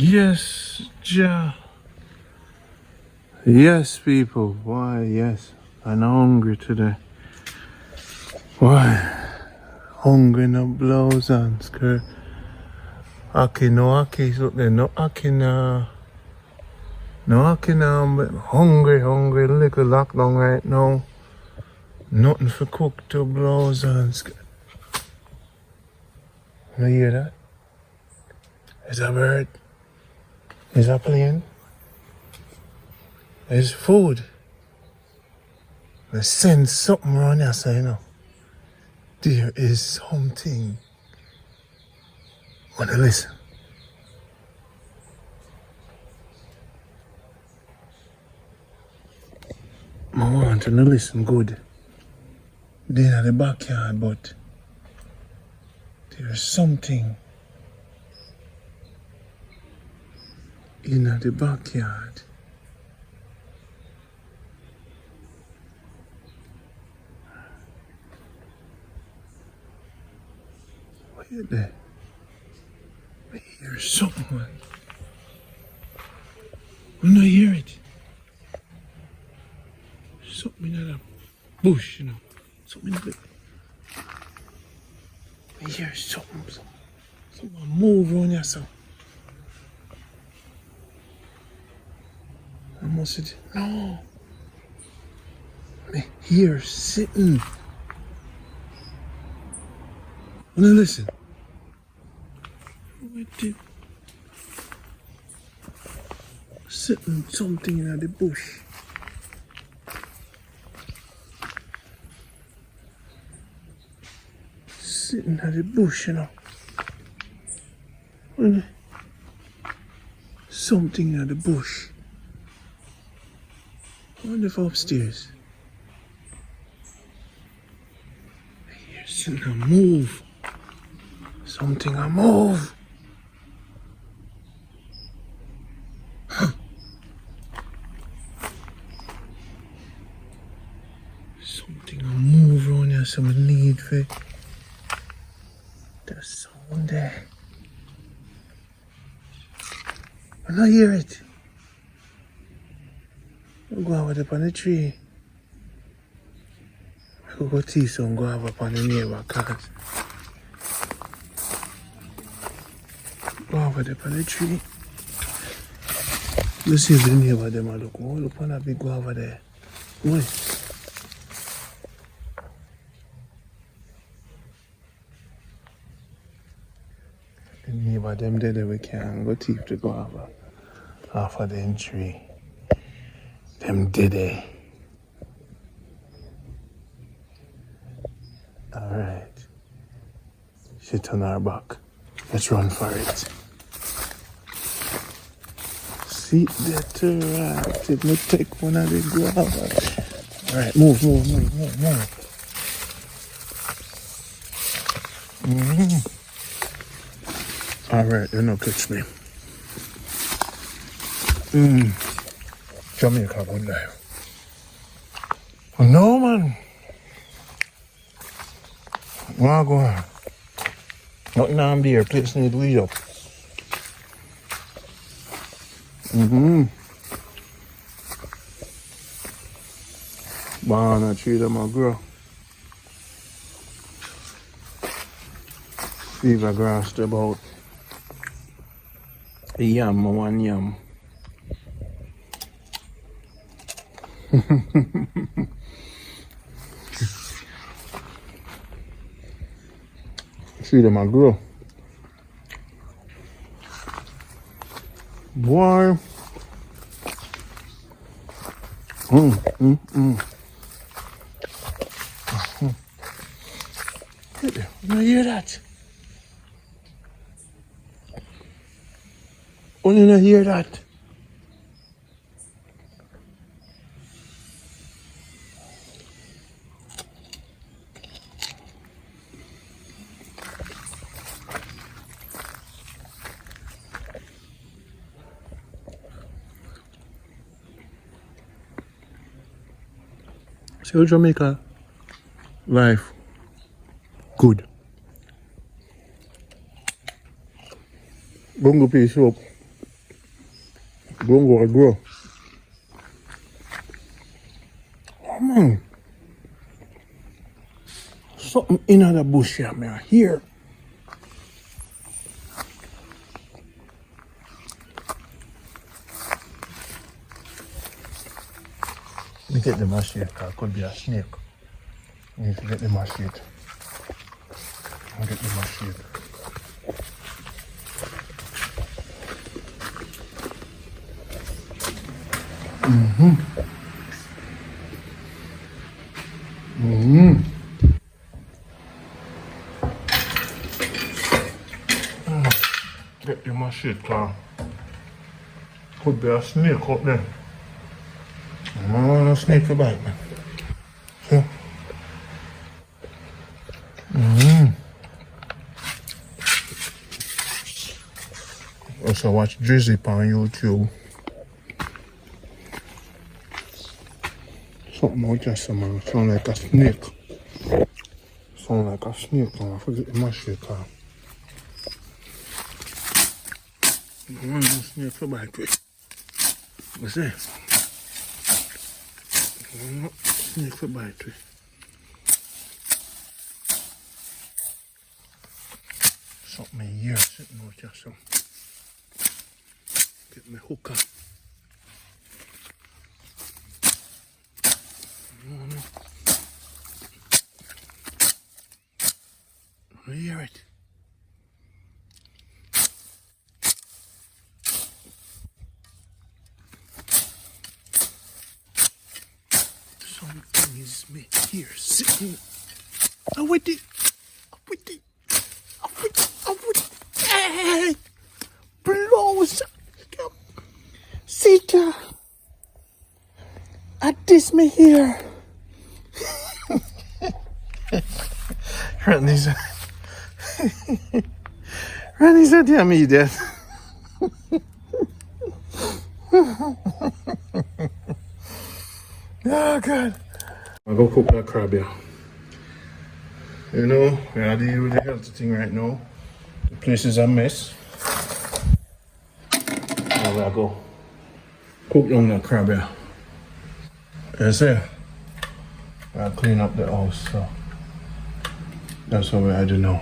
Yes, ja. Yes, people. Why, yes. I'm hungry today. Why? Hungry no blouse and skirt. Aki, no Aki. Look there, no Aki now. No Aki now. But hungry. Little lockdown right now. Nothing for cook to blouse and skirt. You hear that? Is a bird? Is a plane? Is food? I sense something around here, so you know. There is something. Wanna listen? I want to listen good. They're in the backyard, but there's something in the backyard. Wait there. I hear something. When I hear it, something in the bush, you know. Something in the... I hear something move around here, so. I must have... No. I hear sitting. Now listen. What did... Sitting something in the bush. Sitting at the bush, you know. And something at the bush. I wonder if upstairs. I hear something a move. Something a move. Huh. Something a move around here, some need for the sound there. When I hear it, I'll go over up on the tree. I could go see some go over up on the neighbor cars. Go over there on the tree. Let's see if the neighbor them are looking. Oh, look on that big go over there. Boy. The neighbor them there we can go thief to go over. Off of the tree. Them did it. Alright. Sit on our back. Let's run for it. See that right. It may take one of the guava. Alright, move. Alright, you don't catch me. Jamaica, good night. No, man. Where go on? Nothing on beer. Place need weed up. Banana tree them a grow. Fever grass about a yam, one yam. See them a grow. Boy. You hear that? Oh, you not hear that? So Jamaica life good. Bongo pea soup Grow. Oh man. Something in the bush here, man. Here. Let me get the machete, because it could be a snake. I need to get the machete. I'll get the machete. Get the machete, car. Could be a snake out there. I don't want no snake to bite me. So. Also watch Drizzy on YouTube. Something out there, man. Sound like a snake. Sound like a snake, man. I forget the machete, car. I don't want no snake to bite me. What's that? Snake for bite me. Something here sitting out there, so get my hook up. I hear it. Something is me here sitting. Oh, with it. Hey! Blows. Sit down. At this me here. Ronnie said, yeah, me dead. Oh, God. I'll go cook that crab here. You know, we are dealing with the healthy thing right now. The place is a mess. Now we go cook down that crab here. You see? I'll clean up the house, so that's what we had to know.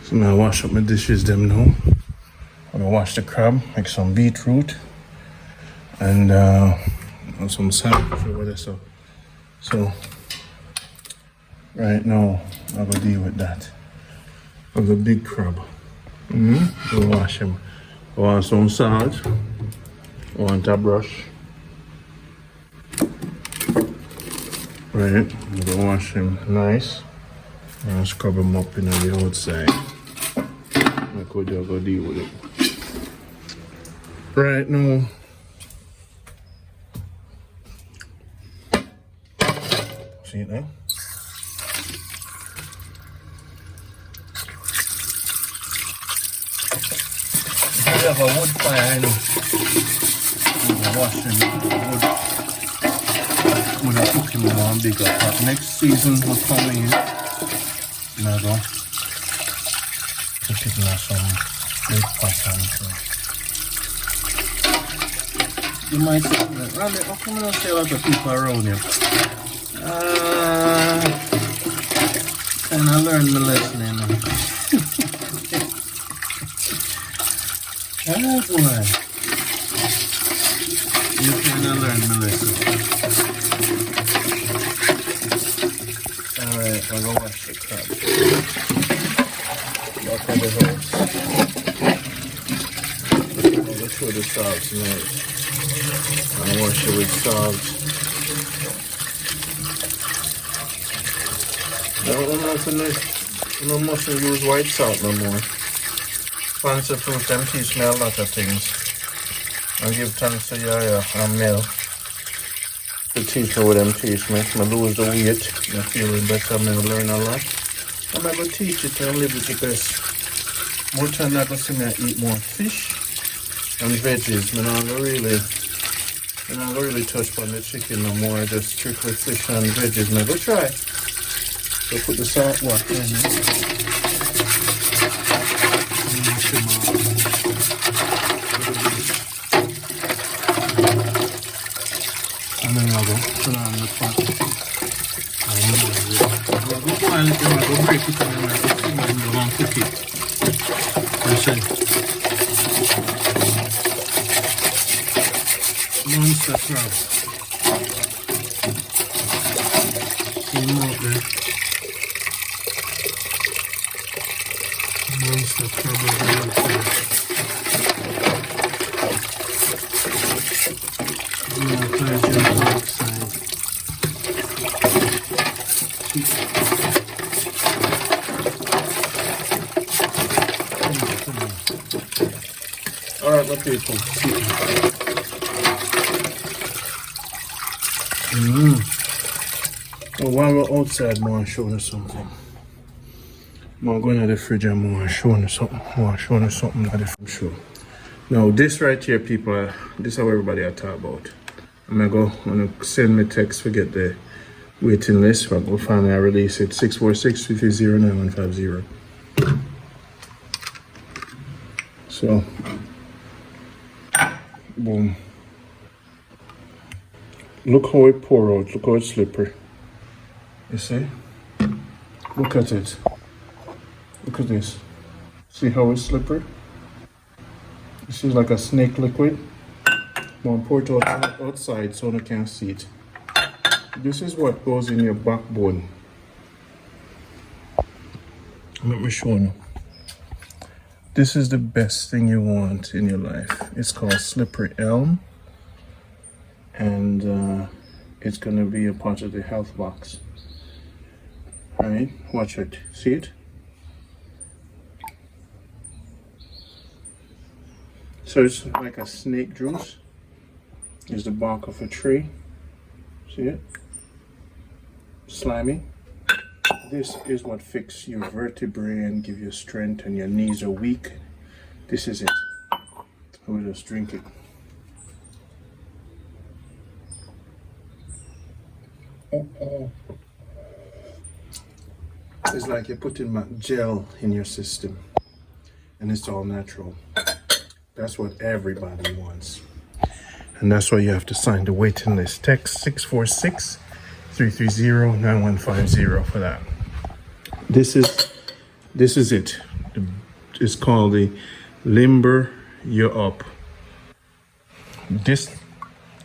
So I'm wash up my dishes them now. I'm gonna wash the crab, make some beetroot and some sandwich over there. So right now I'm gonna deal with that. Of the big crab. We'll wash him. I want some salt. I want a brush. Right, I'm gonna wash him nice. And scrub him up in the outside. I could just go deal with it. Right now. See it now? We have a wood fire, you know. We're washing wood. We're cooking with one bigger pot. Next season will come in. Now go. Put it in some big pot and so. You might say, Ronnie, how come you don't see a lot of people around here? And I learned my lesson, you know. Oh boy. You can learn my lesson. Alright, I'll go wash the crab. Back on the house. I'll go through the salt now. I'll wash it with salt. I don't know if you mustn't use white salt no more. Fancy fruit them teach me a lot of things. And give thanks to Yaya and Mel to teach me what them teach me. I lose the weight, I'm feeling better, I learn a lot. I'm going to teach it and live with the best. More time I'm going to see me eat more fish and veggies. I'm not really touch on the chicken no more, just strictly fish and veggies. I'm going to try. So put the salt water in it. go put on the pot. I'm going to boil it, I'm going to break it, and I'm going to simmer and I'm going to cook it. Listen. Monster crab. See more up there. Monster crab over there. Alright, my people. Well, while we're outside, I want to show you something. I'm going to the fridge and I want to show you something. I want to show you something that I'm sure. Now, this right here, people, this is how everybody I talk about. I'm going to send me text, forget the waiting list, but we'll finally release it. 646-330-9150. So, boom. Look how it pour out, look how it's slippery. You see? Look at it. Look at this. See how it's slippery? This is like a snake liquid. Now pour it outside so you can see it. This is what goes in your backbone. Let me show you. This is the best thing you want in your life. It's called slippery elm. And it's going to be a part of the health box. Alright, watch it. See it? So it's like a snake juice. It's the bark of a tree. See it? Slimy. This is what fixes your vertebrae and give you strength and your knees are weak. This is it. I will just drink it. It's like you're putting gel in your system and it's all natural. That's what everybody wants. And that's why you have to sign the waiting list. Text 646-330-9150 for that. This is it. It's called the Limber You Up. This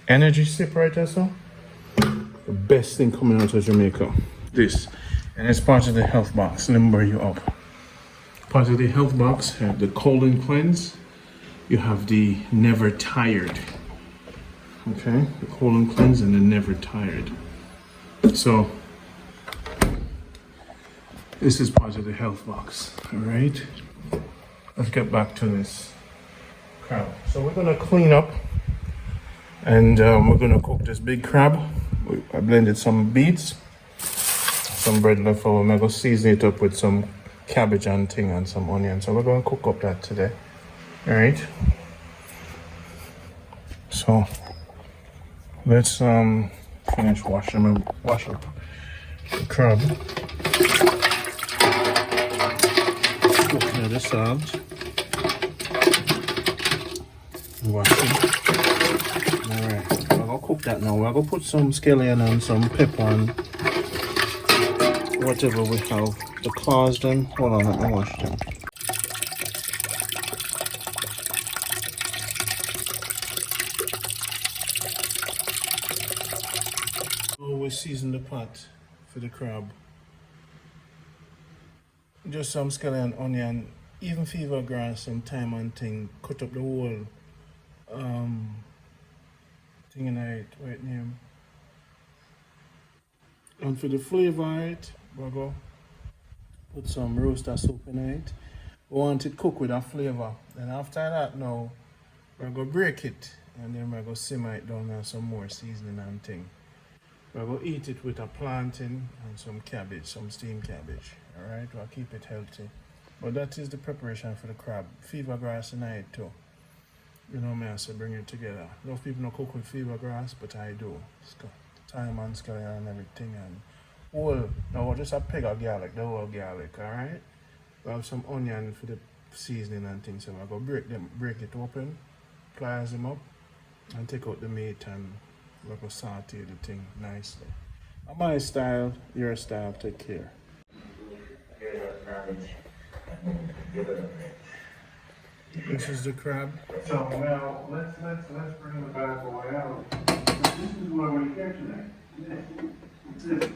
energy sip right there, so the best thing coming out of Jamaica. This. And it's part of the health box. Limber You Up. Part of the health box have the colon cleanse. You have the never tired. Okay, the colon cleanse and the never tired. So this is part of the health box. All right, let's get back to this crab. So we're gonna clean up and we're gonna cook this big crab. I blended some beets, some bread left over. I'm gonna season it up with some cabbage and thing and some onion. So we're gonna cook up that today. All right. So let's finish wash up the crab. Cook the other side. Wash it. Alright, we're gonna cook that now. We're gonna put some scallion and some pepper and whatever we have. The claws them. Hold on, let me wash them. We season the pot for the crab. Just some scallion, onion, even fever grass, some thyme and thing. Cut up the whole thing in it, right name. And for the flavor it, we're going to put some roaster soup in it. We want it cooked with a flavor. And after that now, we're going to break it and then we're going to simmer it down and some more seasoning and thing. We're going to eat it with a plantain and some cabbage, some steamed cabbage. Alright, we'll keep it healthy. But that is the preparation for the crab. Fever grass in it too. You know me, I say bring it together. A lot of people don't cook with fever grass, but I do. Thyme and scallion and everything. And whole, now just a peg of garlic, the whole garlic, alright? We have some onion for the seasoning and things. So we're going to break it open, slice them up, and take out the meat and Like a saute the thing nicely. My style, your style, take care. This is the crab. So now let's bring the bad boy out. This is where we get today. This.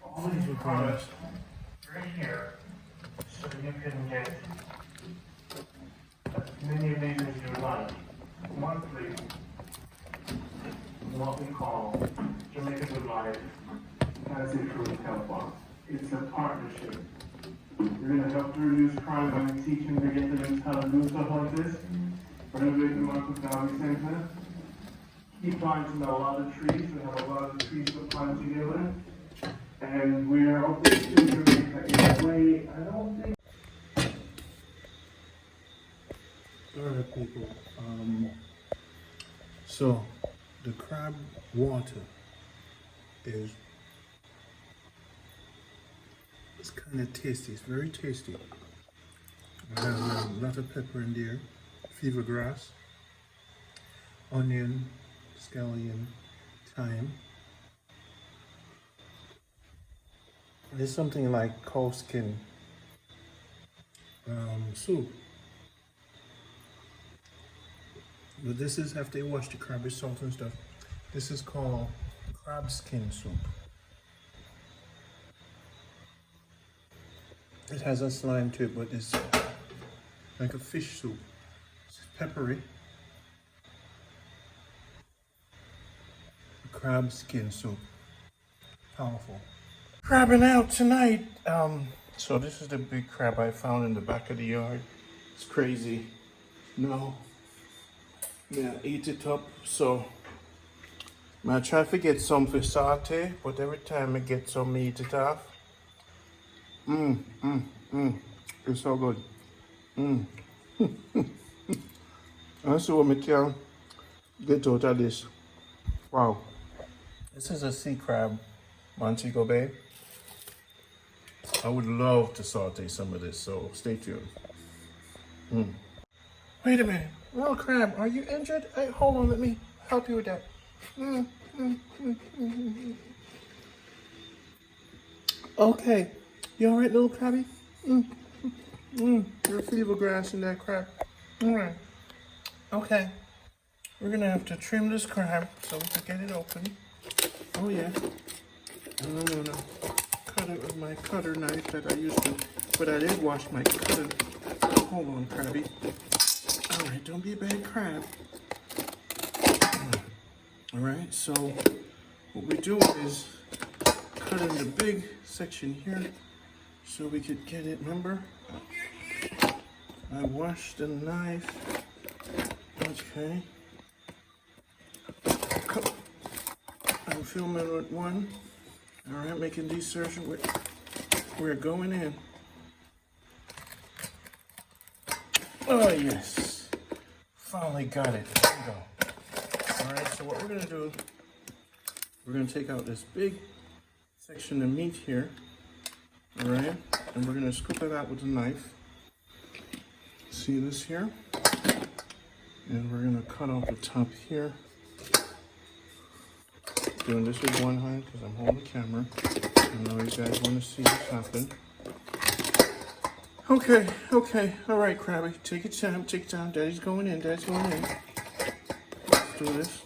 All these products right here, so you can get as many of these as you like. Monthly, what we call Jamaica Good Life has a fruit health box. It's a partnership. We're going to help to reduce crime by teaching the residents how to do stuff like this. Renovate the Marcus Valley Center. Keep planting a lot of trees. We have a lot of trees to plant together. And we are open to Jamaica in a way I don't think. Alright, people. So the crab water is it's kind of tasty. It's very tasty. It has a lot of pepper in there, fever grass, onion, scallion, thyme. It's something like cow skin soup. But this is after you wash the crab with salt and stuff. This is called crab skin soup. It has a slime to it, but it's like a fish soup. It's peppery. Crab skin soup. Powerful. Crabbing out tonight. So this is the big crab I found in the back of the yard. It's crazy. No. Yeah, eat it up. So I try to get some for saute, but every time I get some, I eat it off. It's so good. That's what I can get out of this. Wow. This is a sea crab, Montego Bay. I would love to saute some of this, so stay tuned. Wait a minute. Well, crab, are you injured? Hey, hold on, let me help you with that. Okay. You all right, little crabby? There's fever grass in that crab. All right. Okay. We're going to have to trim this crab so we can get it open. Oh, yeah. No. Cut it with my cutter knife that I used to, but I did wash my cutter. Hold on, crabby. All right, don't be a bad crab. All right, so what we do is cut in the big section here so we could get it. Remember, I washed the knife. Okay. I'm filming with one. All right, making these surgery. We're going in. Oh, yes. Finally got it. There we go. All right, so what we're going to do, we're going to take out this big section of meat here. All right, and we're going to scoop it out with a knife. See this here? And we're going to cut off the top here. Doing this with one hand because I'm holding the camera. I know you guys want to see this happen. Okay. All right, Krabby. Take your time. Daddy's going in. Let's do this.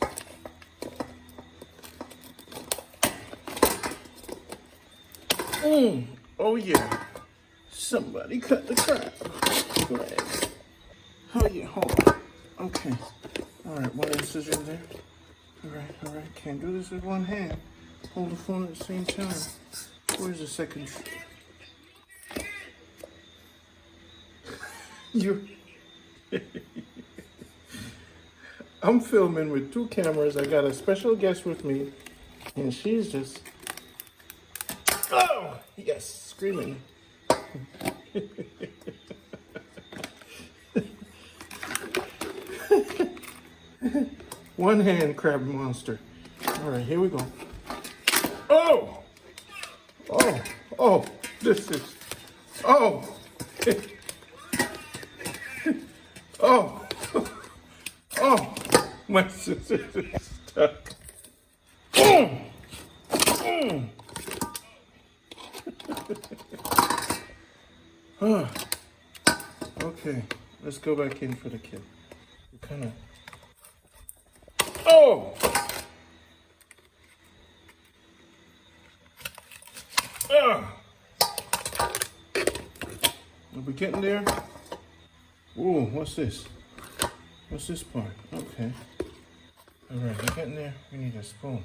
Oh, yeah. Somebody cut the crab. Legs. Oh, yeah. Hold on. Okay. All right. One of the scissors there. All right. Can't do this with one hand. Hold the phone at the same time. Where's the second? I'm filming with two cameras. I got a special guest with me, and she's just, oh, yes, screaming. One hand crab monster. All right, here we go. Oh, this is, oh. Oh, my scissors. Okay, let's go back in for the kill. We kind of. Oh! Are we getting there? Ooh, what's this? What's this part? Okay. All right, we're getting there. We need a spoon.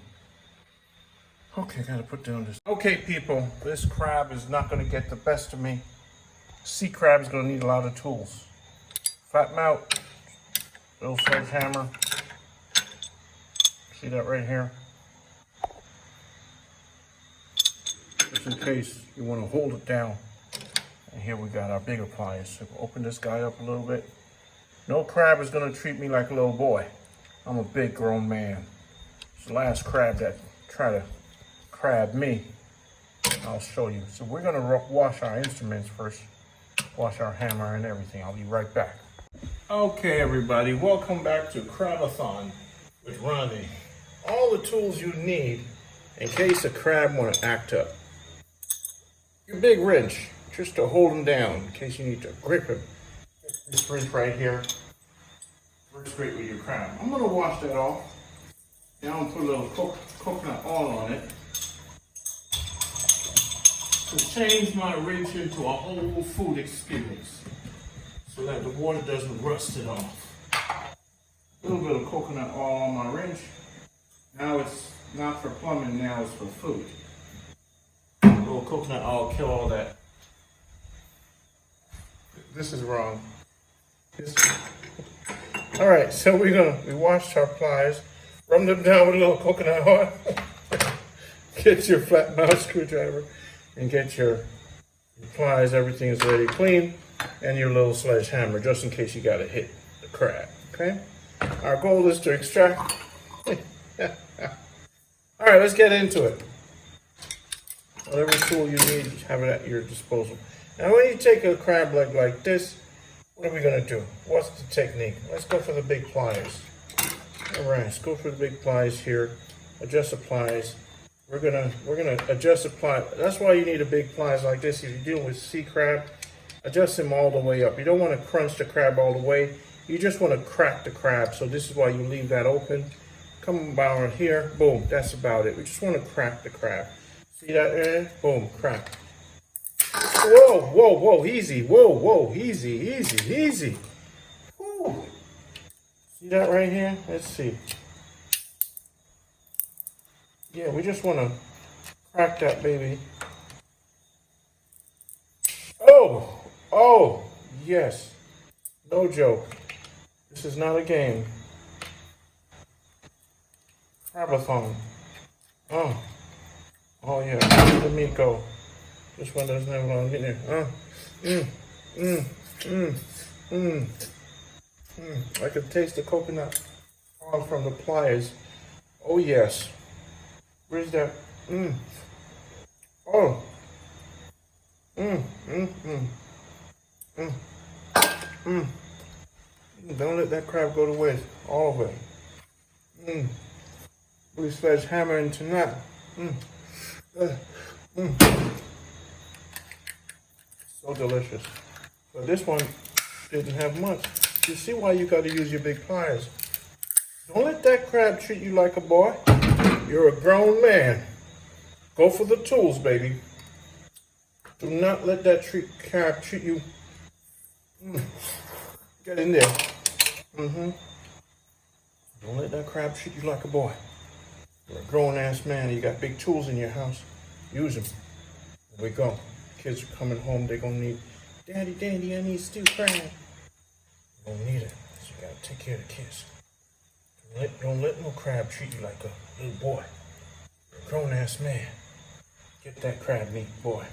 Okay, gotta put down this. Okay, people, this crab is not gonna get the best of me. Sea crab is gonna need a lot of tools. Flatten out, little sledgehammer. See that right here? Just in case you wanna hold it down. And here we got our bigger pliers. So we'll open this guy up a little bit. No crab is gonna treat me like a little boy. I'm a big grown man. It's the last crab that tried to crab me. I'll show you. So we're gonna wash our instruments first. Wash our hammer and everything. I'll be right back. Okay, everybody, welcome back to Crabathon with Ronnie. All the tools you need in case a crab want to act up. Your big wrench, just to hold him down in case you need to grip him. This wrench right here works great with your crab. I'm gonna wash that off. Now I'm gonna put a little coconut oil on it to change my wrench into a whole food experience so that the water doesn't rust it off. A little bit of coconut oil on my wrench. Now it's not for plumbing, now it's for food. A little coconut oil kill all that. This is wrong. All right, so we washed our pliers, run them down with a little coconut oil. Get your flat mouth screwdriver and get your pliers, everything is ready clean, and your little sledgehammer just in case you gotta hit the crab, okay? Our goal is to extract. All right, let's get into it. Whatever tool you need, have it at your disposal. Now when you take a crab leg like this, what are we gonna do? What's the technique? Let's go for the big pliers. All right, let's go for the big pliers here. Adjust the pliers. We're gonna adjust the pliers. That's why you need a big pliers like this. If you're dealing with sea crab, adjust them all the way up. You don't want to crunch the crab all the way. You just want to crack the crab. So this is why you leave that open. Come about here, boom. That's about it. We just want to crack the crab. See that there? Boom, crack. Whoa, whoa, whoa, easy. Whoa, whoa, easy, easy, easy. Woo. See that right here? Let's see. Yeah, we just want to crack that baby. Oh, oh, yes. No joke. This is not a game. Crabathon. Oh, oh yeah. Where did the meat go? This one doesn't have a long in there. I can taste the coconut oil from the pliers. Oh yes. Where's that? Oh. Don't let that crab go to waste. All of it. Blue sledgehammer into that. So delicious. But this one didn't have much. You see why you got to use your big pliers. Don't let that crab treat you like a boy. You're a grown man. Go for the tools, baby. Do not let that crab treat you. Get in there. Don't let that crab treat you like a boy. You're a grown-ass man. You got big tools in your house. Use them. Here we go. Kids are coming home. They're going to need, Daddy, Daddy, I need stew crab. You're going to need it. So you got to take care of the kids. Don't let no crab treat you like a little boy. You're a grown-ass man. Get that crab meat, boy.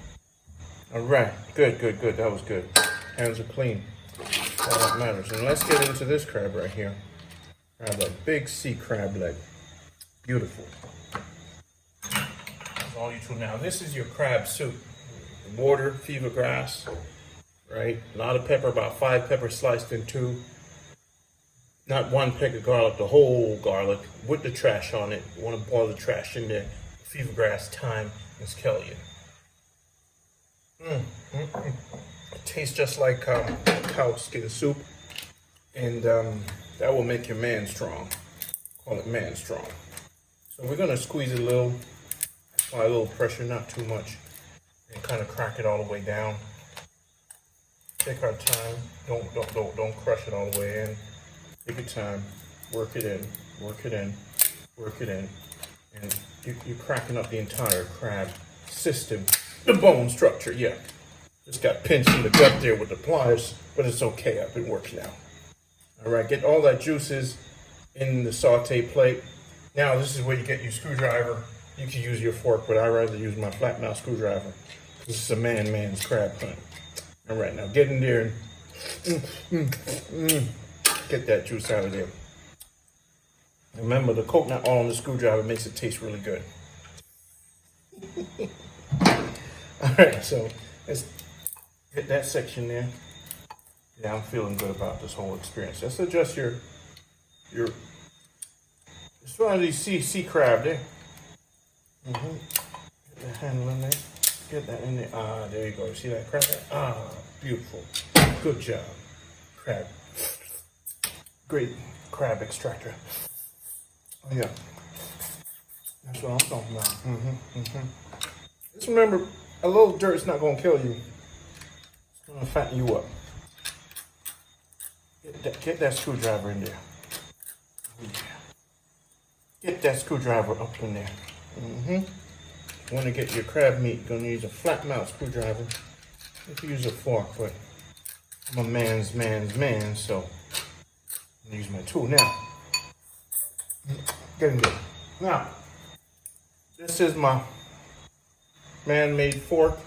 All right. Good, good, good. That was good. Hands are clean. That's all that matters. And let's get into this crab right here. Crab leg. Big sea crab leg. Beautiful. That's all you do now. This is your crab soup. Water, fever grass, right? A lot of pepper, about 5 peppers sliced in 2. Not one peck of garlic, the whole garlic with the trash on it. You want to boil the trash in there. Fever grass, thyme, and scallion. It tastes just like cow skin soup, and that will make your man strong. Call it man strong. So we're gonna squeeze it a little, apply a little pressure, not too much, and kind of crack it all the way down. Take our time. Don't crush it all the way in. Take your time. Work it in. Work it in. Work it in. And you're cracking up the entire crab system. The bone structure, yeah. Just got pinched in the gut there with the pliers, but it's okay. I've been working out. All right, get all that juices in the saute plate. Now this is where you get your screwdriver. You can use your fork, but I rather use my flat mouth screwdriver. This is a man's crab hunt. All right, now get in there and get that juice out of there. Remember, the coconut oil on the screwdriver makes it taste really good. All right, so let's get that section there. Yeah, I'm feeling good about this whole experience. Let's adjust your it's one of these sea crab there. Get the handle in there. Get that in there. Ah, there you go. See that crab there? Ah, beautiful. Good job. Crab. Great crab extractor. Oh yeah. That's what I'm talking about. Just remember, a little dirt's not gonna kill you. It's gonna fatten you up. Get that screwdriver in there. Oh, yeah. Get that screwdriver up in there. Want to get your crab meat, you're gonna use a flat mouth screwdriver. You can use a fork, but I'm a man's man, so I'm gonna use my tool now. Get in there. Now, this is my man-made fork.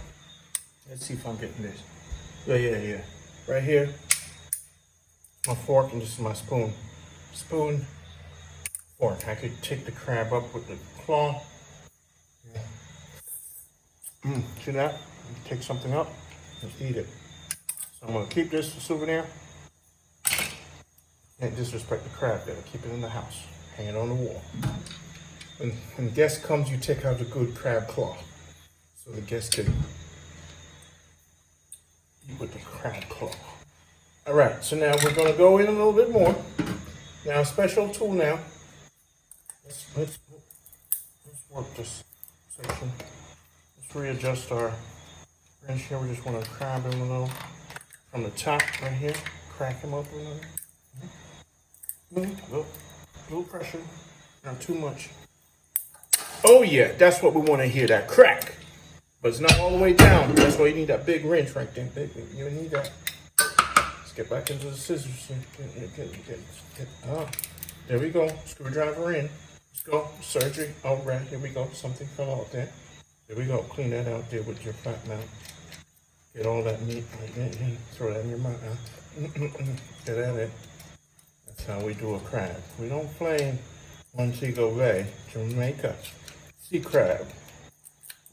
Let's see if I'm getting this. Yeah. Right here, my fork, and this is my spoon. Spoon, fork. I could take the crab up with the claw. See that? Take something up, let's eat it. So I'm gonna keep this for souvenir. Can't disrespect the crab there. Keep it in the house. Hang it on the wall. When guest comes, you take out the good crab claw, so the guest can eat with the crab claw. All right, so now we're gonna go in a little bit more. Now, special tool now. Let's work this section. Let's readjust our wrench here. We just want to crab him a little from the top right here. Crack him up a little. Little pressure, not too much. Oh yeah, that's what we want to hear, that crack. But it's not all the way down. That's why you need that big wrench right there. You need that. Let's get back into the scissors. There we go. Screwdriver in. Let's go. Surgery. All right, here we go. Something fell out there. There we go. Clean that out there with your flat mouth. Get all that meat right there. Throw that in your mouth. Get at it. That's how we do a crab. We don't play Montego Bay, Jamaica. Sea crab.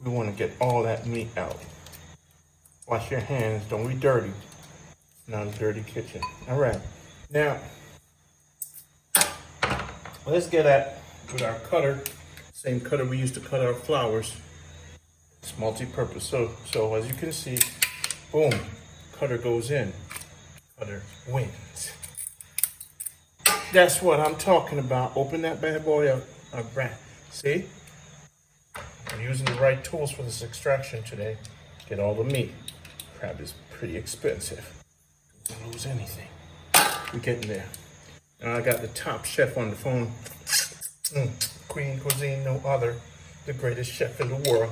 We want to get all that meat out. Wash your hands. Don't be dirty. Not a dirty kitchen. All right. Now, let's get at with our cutter. Same cutter we used to cut our flowers. It's multi-purpose. So as you can see, boom, cutter goes in. Cutter wins. That's what I'm talking about. Open that bad boy up. See? I'm using the right tools for this extraction today. Get all the meat. Crab is pretty expensive. Don't lose anything. We're getting there. Now I got the top chef on the phone. Queen Cuisine, no other. The greatest chef in the world.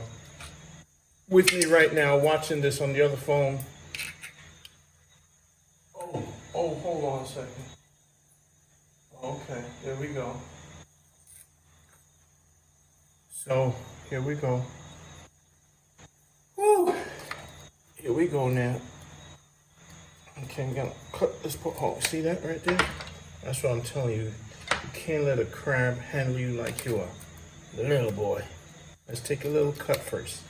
With me right now, watching this on the other phone. Oh, hold on a second. Okay, there we go. So, here we go. Woo! Here we go now. Okay, I'm gonna cut this part. Oh, see that right there? That's what I'm telling you. You can't let a crab handle you like you are. Little boy. Let's take a little cut first.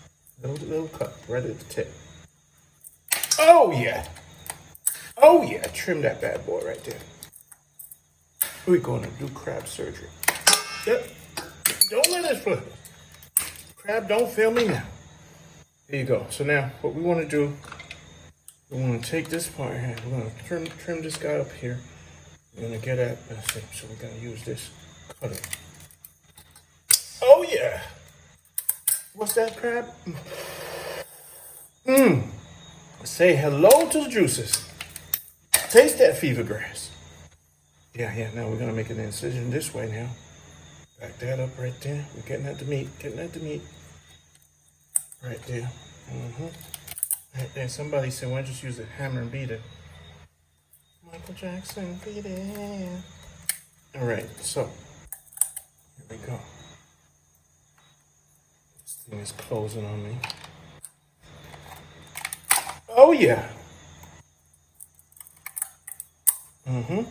Little cut right at the tip. Oh yeah. Oh yeah. Trim that bad boy right there. We're gonna do crab surgery. Yep. Don't let it flip. Crab, don't fail me now. There you go. So now what we want to do, we want to take this part here. We're going to trim this guy up here. We're going to get at this. So we're going to use this cutter. Oh yeah. What's that, crab? Say hello to the juices. Taste that fever grass. Yeah. Now we're going to make an incision this way now. Back that up right there. We're getting at the meat. Right there. Right there. Somebody said, why don't you just use a hammer and beat it? Michael Jackson, beat it. All right, so here we go. This thing is closing on me. Oh yeah.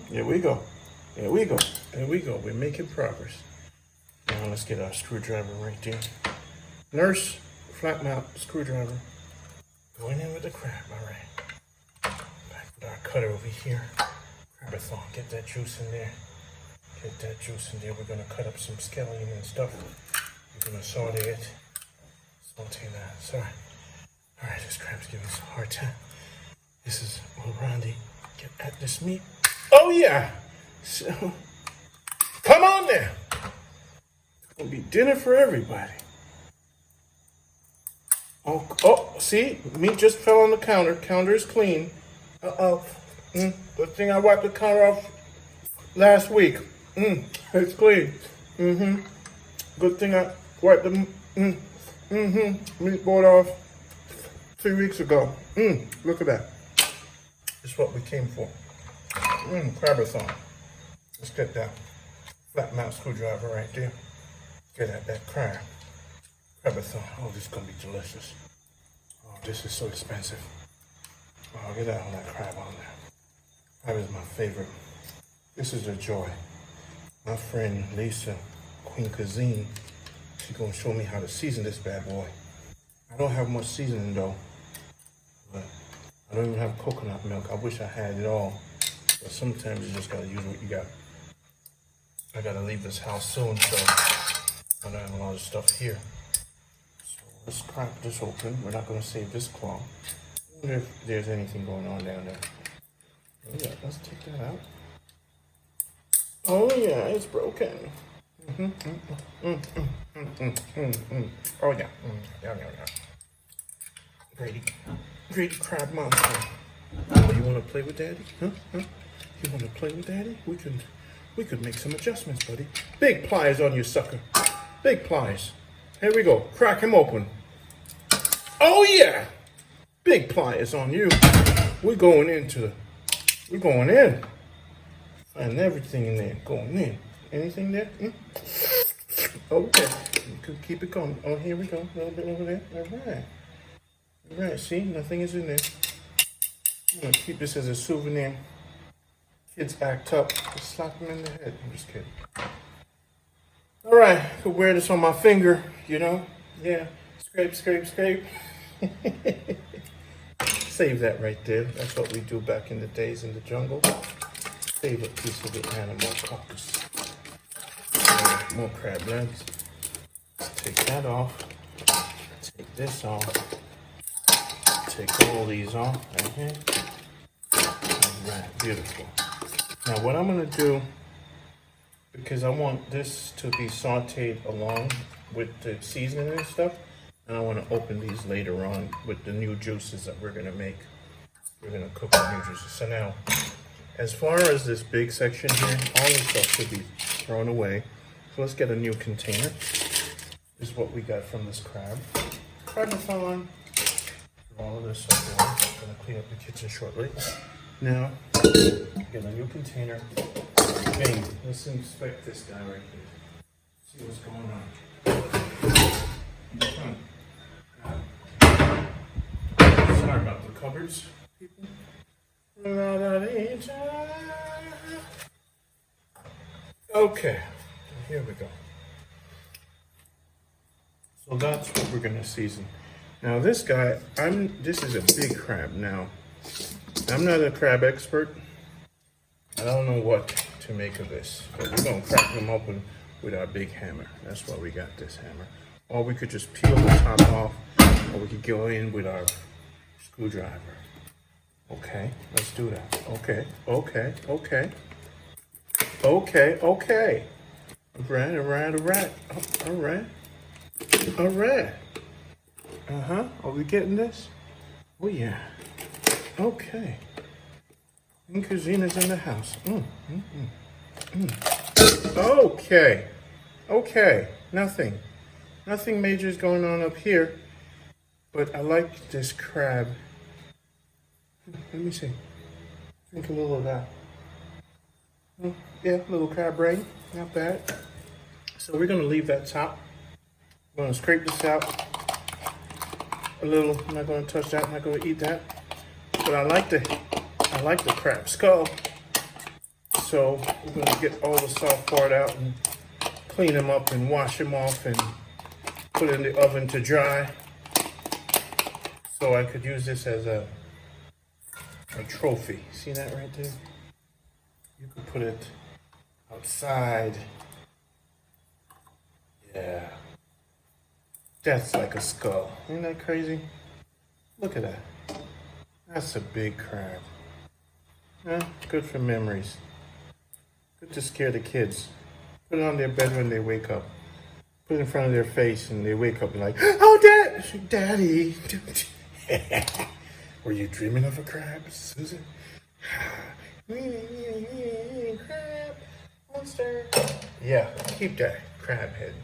Here we go. We're making progress. Now let's get our screwdriver right there. Nurse, flat mount screwdriver. Going in with the crab, all right. Back with our cutter over here. Crab-a-thon, get that juice in there. We're gonna cut up some scallion and stuff. We're gonna saute it. Saute that, sorry. All right, this crab's giving us a hard time. This is Ronnie. Get at this meat. Oh yeah. So, come on now. It's gonna be dinner for everybody. Oh, see? Meat just fell on the counter. Counter is clean. Good thing I wiped the counter off last week. It's clean. Good thing I wiped the meat board off 3 weeks ago. Look at that. This is what we came for. Crab-a-thon. Let's get that flat mount screwdriver right there. Get at that crab. Crab-a-thon. Oh, this is gonna be delicious. Oh, this is so expensive. Oh, get all that crab on there. Crab is my favorite. This is a joy. My friend Lisa, Queen Cuisine, she's gonna show me how to season this bad boy. I don't have much seasoning though, but I don't even have coconut milk. I wish I had it all, but sometimes you just gotta use what you got. I gotta leave this house soon, so I don't have a lot of stuff here. Let's crack this open. We're not going to save this claw. I wonder if there's anything going on down there. Oh yeah, let's take that out. Oh yeah, it's broken. Oh yeah. Yeah. Grady crab monster. Oh, you want to play with daddy? Huh? You want to play with daddy? We could make some adjustments, buddy. Big pliers on you, sucker. Big pliers. Here we go. Crack him open. Oh yeah! Big pliers on you. We're going in. Find everything in there. Going in. Anything there? Okay. You can keep it going. Oh, here we go. A little bit over there. All right. See? Nothing is in there. I'm going to keep this as a souvenir. Kids act up. Just slap them in the head. I'm just kidding. All right, I could wear this on my finger, you know? Yeah, scrape. Save that right there. That's what we do back in the days in the jungle. Save a piece of the animal carcass. More crab legs. Let's take that off. Take this off. Take all these off right here. All right, beautiful. Now what I'm gonna do, because I want this to be sauteed along with the seasoning and stuff, and I want to open these later on with the new juices that we're going to make. We're going to cook the new juices. So now, as far as this big section here, all this stuff should be thrown away. So let's get a new container. This is what we got from this crab. Crab-a-thon. All of this up there. I'm going to clean up the kitchen shortly. Now, get a new container. Okay, let's inspect this guy right here. See what's going on. Sorry about the cupboards, people. Okay, here we go. So that's what we're gonna season. Now this guy, this is a big crab now. I'm not a crab expert. I don't know what to make of this. But we're gonna crack them open with our big hammer. That's why we got this hammer. Or we could just peel the top off, or we could go in with our screwdriver. Okay, let's do that. Okay. All right. Are we getting this? Oh yeah. Okay. Incuzina's in the house. Okay. Nothing major is going on up here. But I like this crab. Let me see. Drink a little of that. Yeah, a little crab brain. Not bad. So we're gonna leave that top. I'm gonna scrape this out a little. I'm not gonna touch that. I'm not gonna eat that. But I like the crab skull. So we're gonna get all the soft part out and clean them up and wash them off and put it in the oven to dry. So I could use this as a trophy. See that right there? You could put it outside. Yeah. That's like a skull. Isn't that crazy? Look at that. That's a big crab. Yeah, good for memories. Good to scare the kids. Put it on their bed when they wake up. Put it in front of their face and they wake up and like, oh, Daddy. Were you dreaming of a crab, Susan? Crab, monster. Yeah, keep that crab head.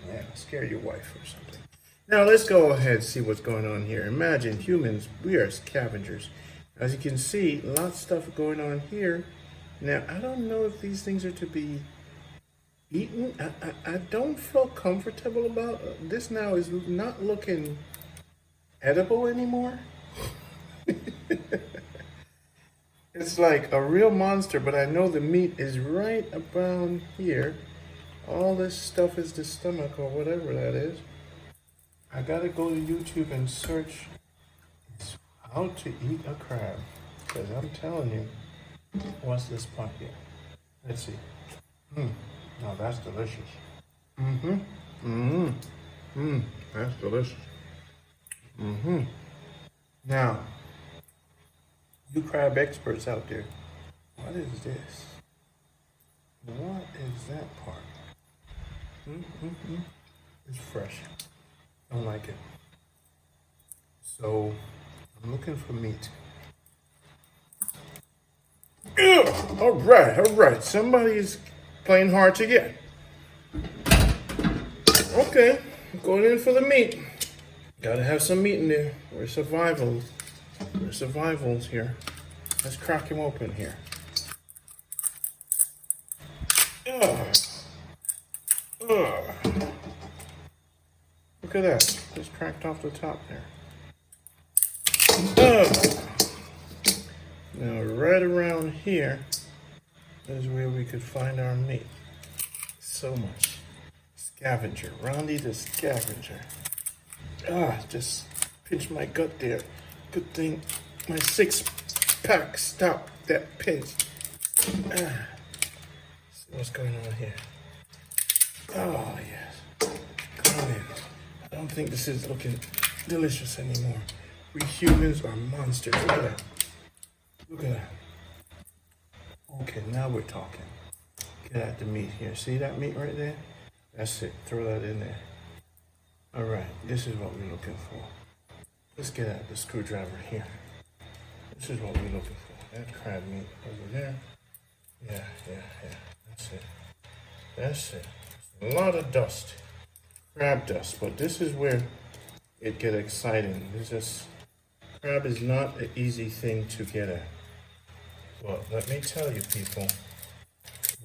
Yeah, scare your wife or something. Now let's go ahead and see what's going on here. Imagine humans, we are scavengers. As you can see, lots of stuff going on here. Now, I don't know if these things are to be eaten. I don't feel comfortable about this. Now is not looking edible anymore. It's like a real monster, but I know the meat is right around here. All this stuff is the stomach or whatever that is. I gotta go to YouTube and search how to eat a crab. Because I'm telling you, what's this part here? Let's see. No, that's delicious. That's delicious. Now, you crab experts out there, what is this? What is that part? It's fresh. I don't like it. So, I'm looking for meat. Ugh! All right. Somebody's playing hard to get. Okay, I'm going in for the meat. Gotta have some meat in there. We're survivals here. Let's crack him open here. Look at that. Just cracked off the top there. Now right around here is where we could find our meat. So much. Scavenger. Ronnie the scavenger. Just pinched my gut there. Good thing my 6-pack stopped that pinch. See what's going on here. Oh, yes. Come on in. I don't think this is looking delicious anymore. We humans are monsters. Look at that. Look at that. Okay, now we're talking. Get at the meat here. See that meat right there? That's it. Throw that in there. All right, this is what we're looking for. Let's get at the screwdriver here. This is what we're looking for. That crab meat over there. Yeah. That's it. A lot of dust. Crab dust. But this is where it gets exciting. Crab is not an easy thing to get at. But let me tell you, people,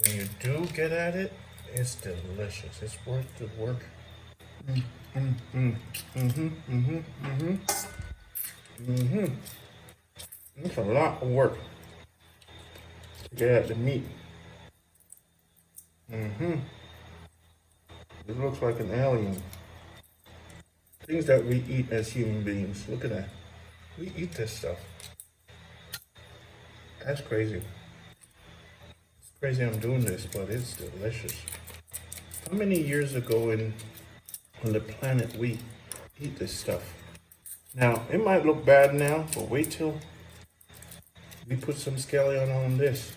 when you do get at it, it's delicious. It's worth the work. It's a lot of work to get at the meat. It looks like an alien. Things that we eat as human beings. Look at that. We eat this stuff. That's crazy. It's Crazy I'm doing this, but it's delicious. How many years ago on the planet we eat this stuff? Now, it might look bad now, but wait till we put some scallion on this.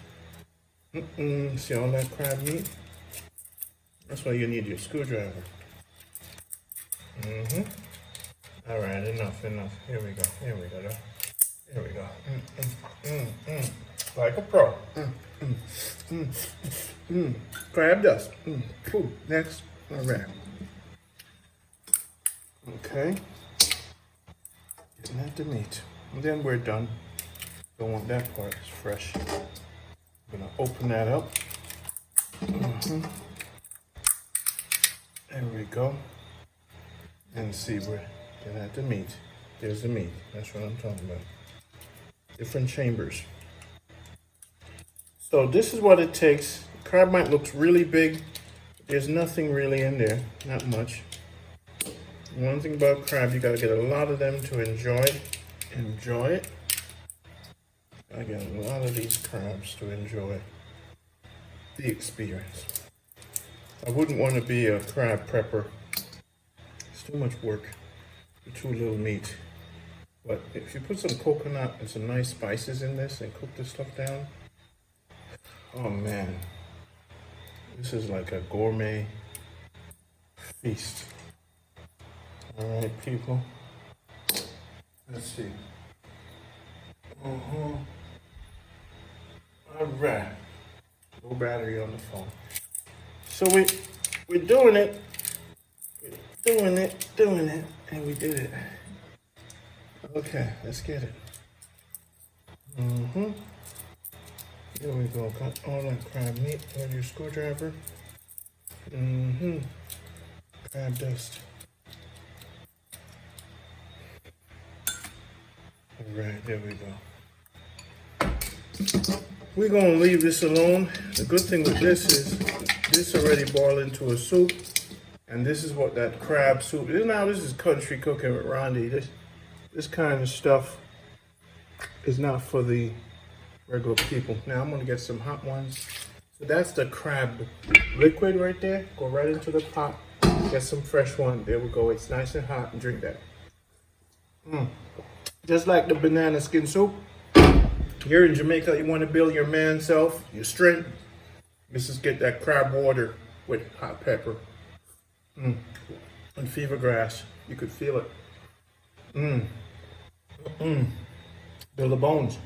See all that crab meat? That's why you need your screwdriver. All right, enough. Here we go. Here we go. Like a pro. Crab dust. Cool. Next. All right. Okay. Getting at the meat. And then we're done. Don't want that part. It's fresh. I'm gonna open that up. There we go. And see, we're getting at the meat. There's the meat. That's what I'm talking about. Different chambers. So this is what it takes. Crab might look really big. There's nothing really in there. Not much. One thing about crab, you gotta get a lot of them to enjoy it. I get a lot of these crabs to enjoy the experience. I wouldn't want to be a crab prepper. It's too much work for too little meat. But if you put some coconut and some nice spices in this and cook this stuff down, oh man, this is like a gourmet feast. All right, people. Let's see. All right. No battery on the phone. So we're doing it. Doing it, and we did it. Okay, let's get it. There we go. Got all that crab meat on your screwdriver. Crab dust. All right, there we go. We're gonna leave this alone. The good thing with this is this already boiled into a soup. And this is what that crab soup is. Now this is country cooking with Ronnie. This kind of stuff is not for the regular people. Now I'm gonna get some hot ones. So that's the crab liquid right there. Go right into the pot. Get some fresh one. There we go. It's nice and hot. And drink that. Just like the banana skin soup. Here in Jamaica, you want to build your man self, your strength. This is get that crab water with hot pepper. And fever grass. You could feel it. Build the bones.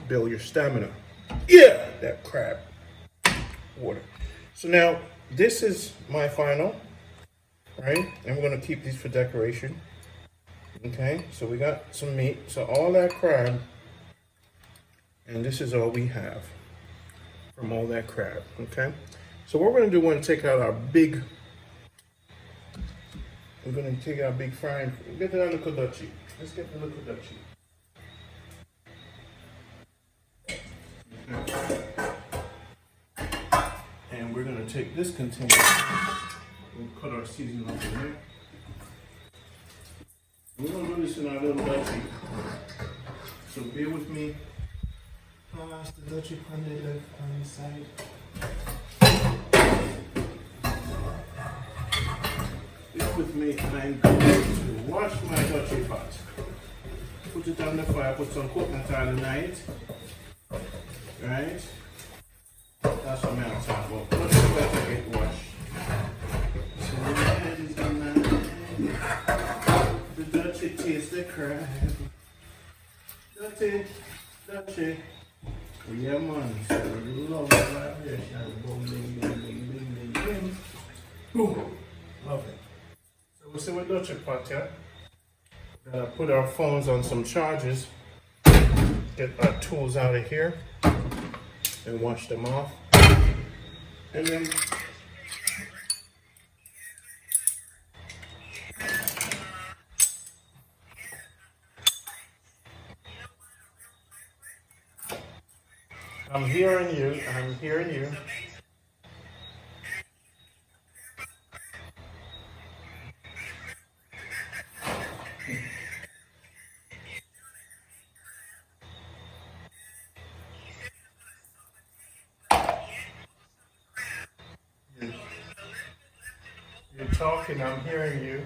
Build your stamina. Yeah, that crab water. So now this is my final, right? And we're gonna keep these for decoration. Okay, so we got some meat. So all that crab, and this is all we have from all that crab. Okay, so what we're gonna do, we're gonna take out our big. We're gonna take our big frying. Get the little kudachi. Let's get the little kudachi. And we're gonna take this container. We'll cut our seasoning off in there. We're gonna do this in our little dutchie. So bear with me. That's the dutchie on the side. Bear with me. I'm going to wash my dutchie pot. Put it on the fire. Put some coconut oil in it. Right? That's what I'm talking about. Let's go to get washed. So the head is on that. The dutchie tastes the crab. Dutchie. Yeah, man. So we love the vibration. Boom, ding, ding, ding, ding, ding, ding. Boom. Love it. So we'll see what dutchie pot, yeah? Gotta put our phones on some charges. Get our tools out of here. And wash them off. And then I'm hearing you. talking, I'm hearing you.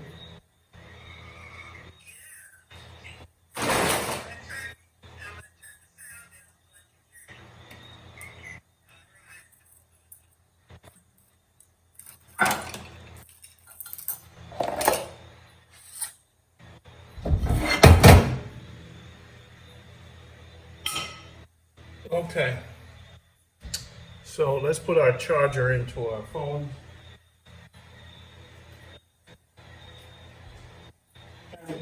Okay, so let's put our charger into our phone. And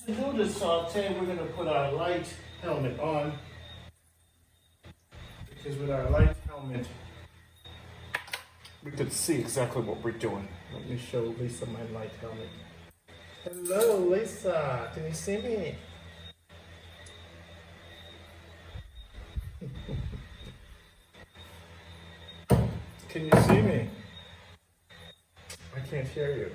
to do the saute, we're going to put our light helmet on, because with our light helmet, we could see exactly what we're doing. Let me show Lisa my light helmet. Hello, Lisa. Can you see me? Can you see me? I can't hear you.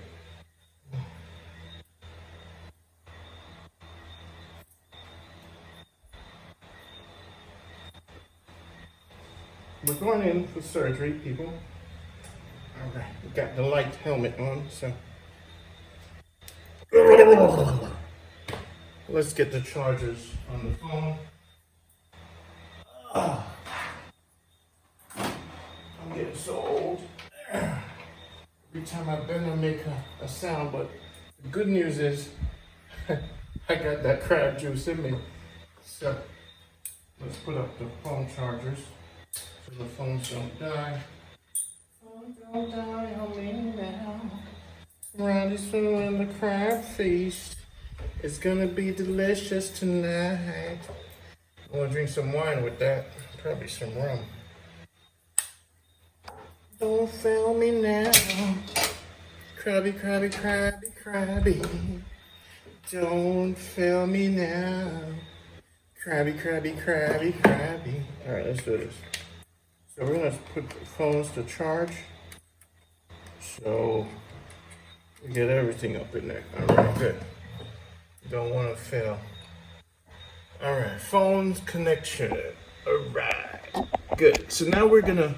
We're going in for surgery, people. All right, we got the light helmet on, so. Let's get the chargers on the phone. I'm getting so old. Every time I bend, I make a sound, but the good news is I got that crab juice in me. So let's put up the phone chargers so the phones don't die. Phone don't die on me now. Ronnie soon the crab feast. It's gonna be delicious tonight. I'm gonna drink some wine with that. Probably some rum. Don't fail me now. Crabby, crabby, crabby, crabby. Don't fail me now. Crabby, crabby, crabby, crabby. Alright, let's do this. So we're gonna put the phones to charge. So we get everything up in there. Alright, good. Don't wanna fail. Alright, phones connection. Alright, good. So now we're gonna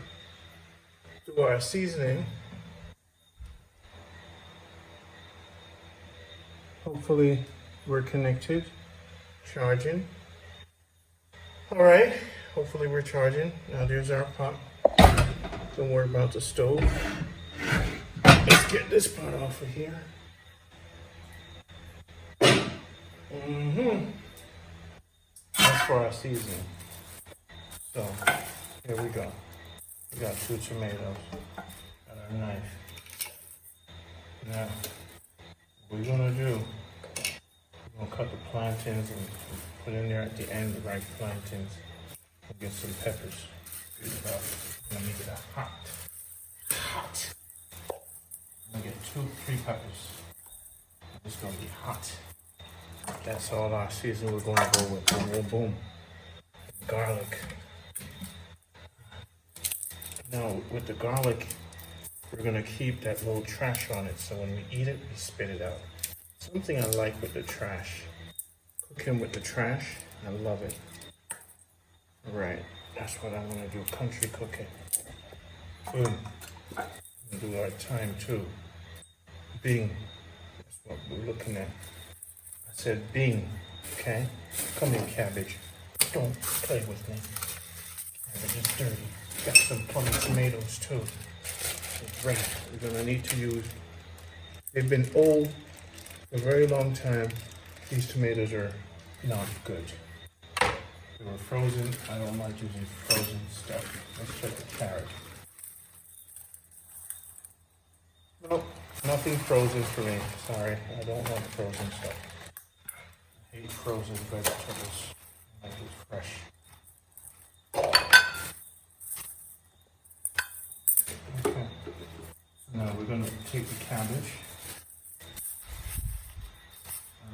do our seasoning. Hopefully we're connected, charging. All right, hopefully we're charging. Now there's our pot. Don't worry about the stove. Let's get this pot off of here. That's for our seasoning. So here we go. We got 2 tomatoes and our knife. Now, what we're gonna do, we're gonna cut the plantains and put in there at the end the right plantains. We'll get some peppers. Good stuff. I'm gonna make it hot. I'm gonna get 2-3 peppers. It's gonna be hot. That's all our season we're gonna go with. Boom, boom, boom. Garlic. Now, with the garlic, we're gonna keep that little trash on it, so when we eat it, we spit it out. Something I like with the trash. Cooking with the trash, I love it. All right, that's what I wanna do, country cooking. Boom. We'll do our thyme too. Bing, that's what we're looking at. I said bing, okay? Come in, cabbage. Don't play with me. Cabbage is dirty. Got some plum tomatoes too. Great. We're gonna need to use. They've been old for a very long time. These tomatoes are not good. They were frozen. I don't like using frozen stuff. Let's check the carrot. Nope, nothing frozen for me. Sorry, I don't like frozen stuff. I hate frozen vegetables. I like it fresh. Okay. So now we're gonna take the cabbage.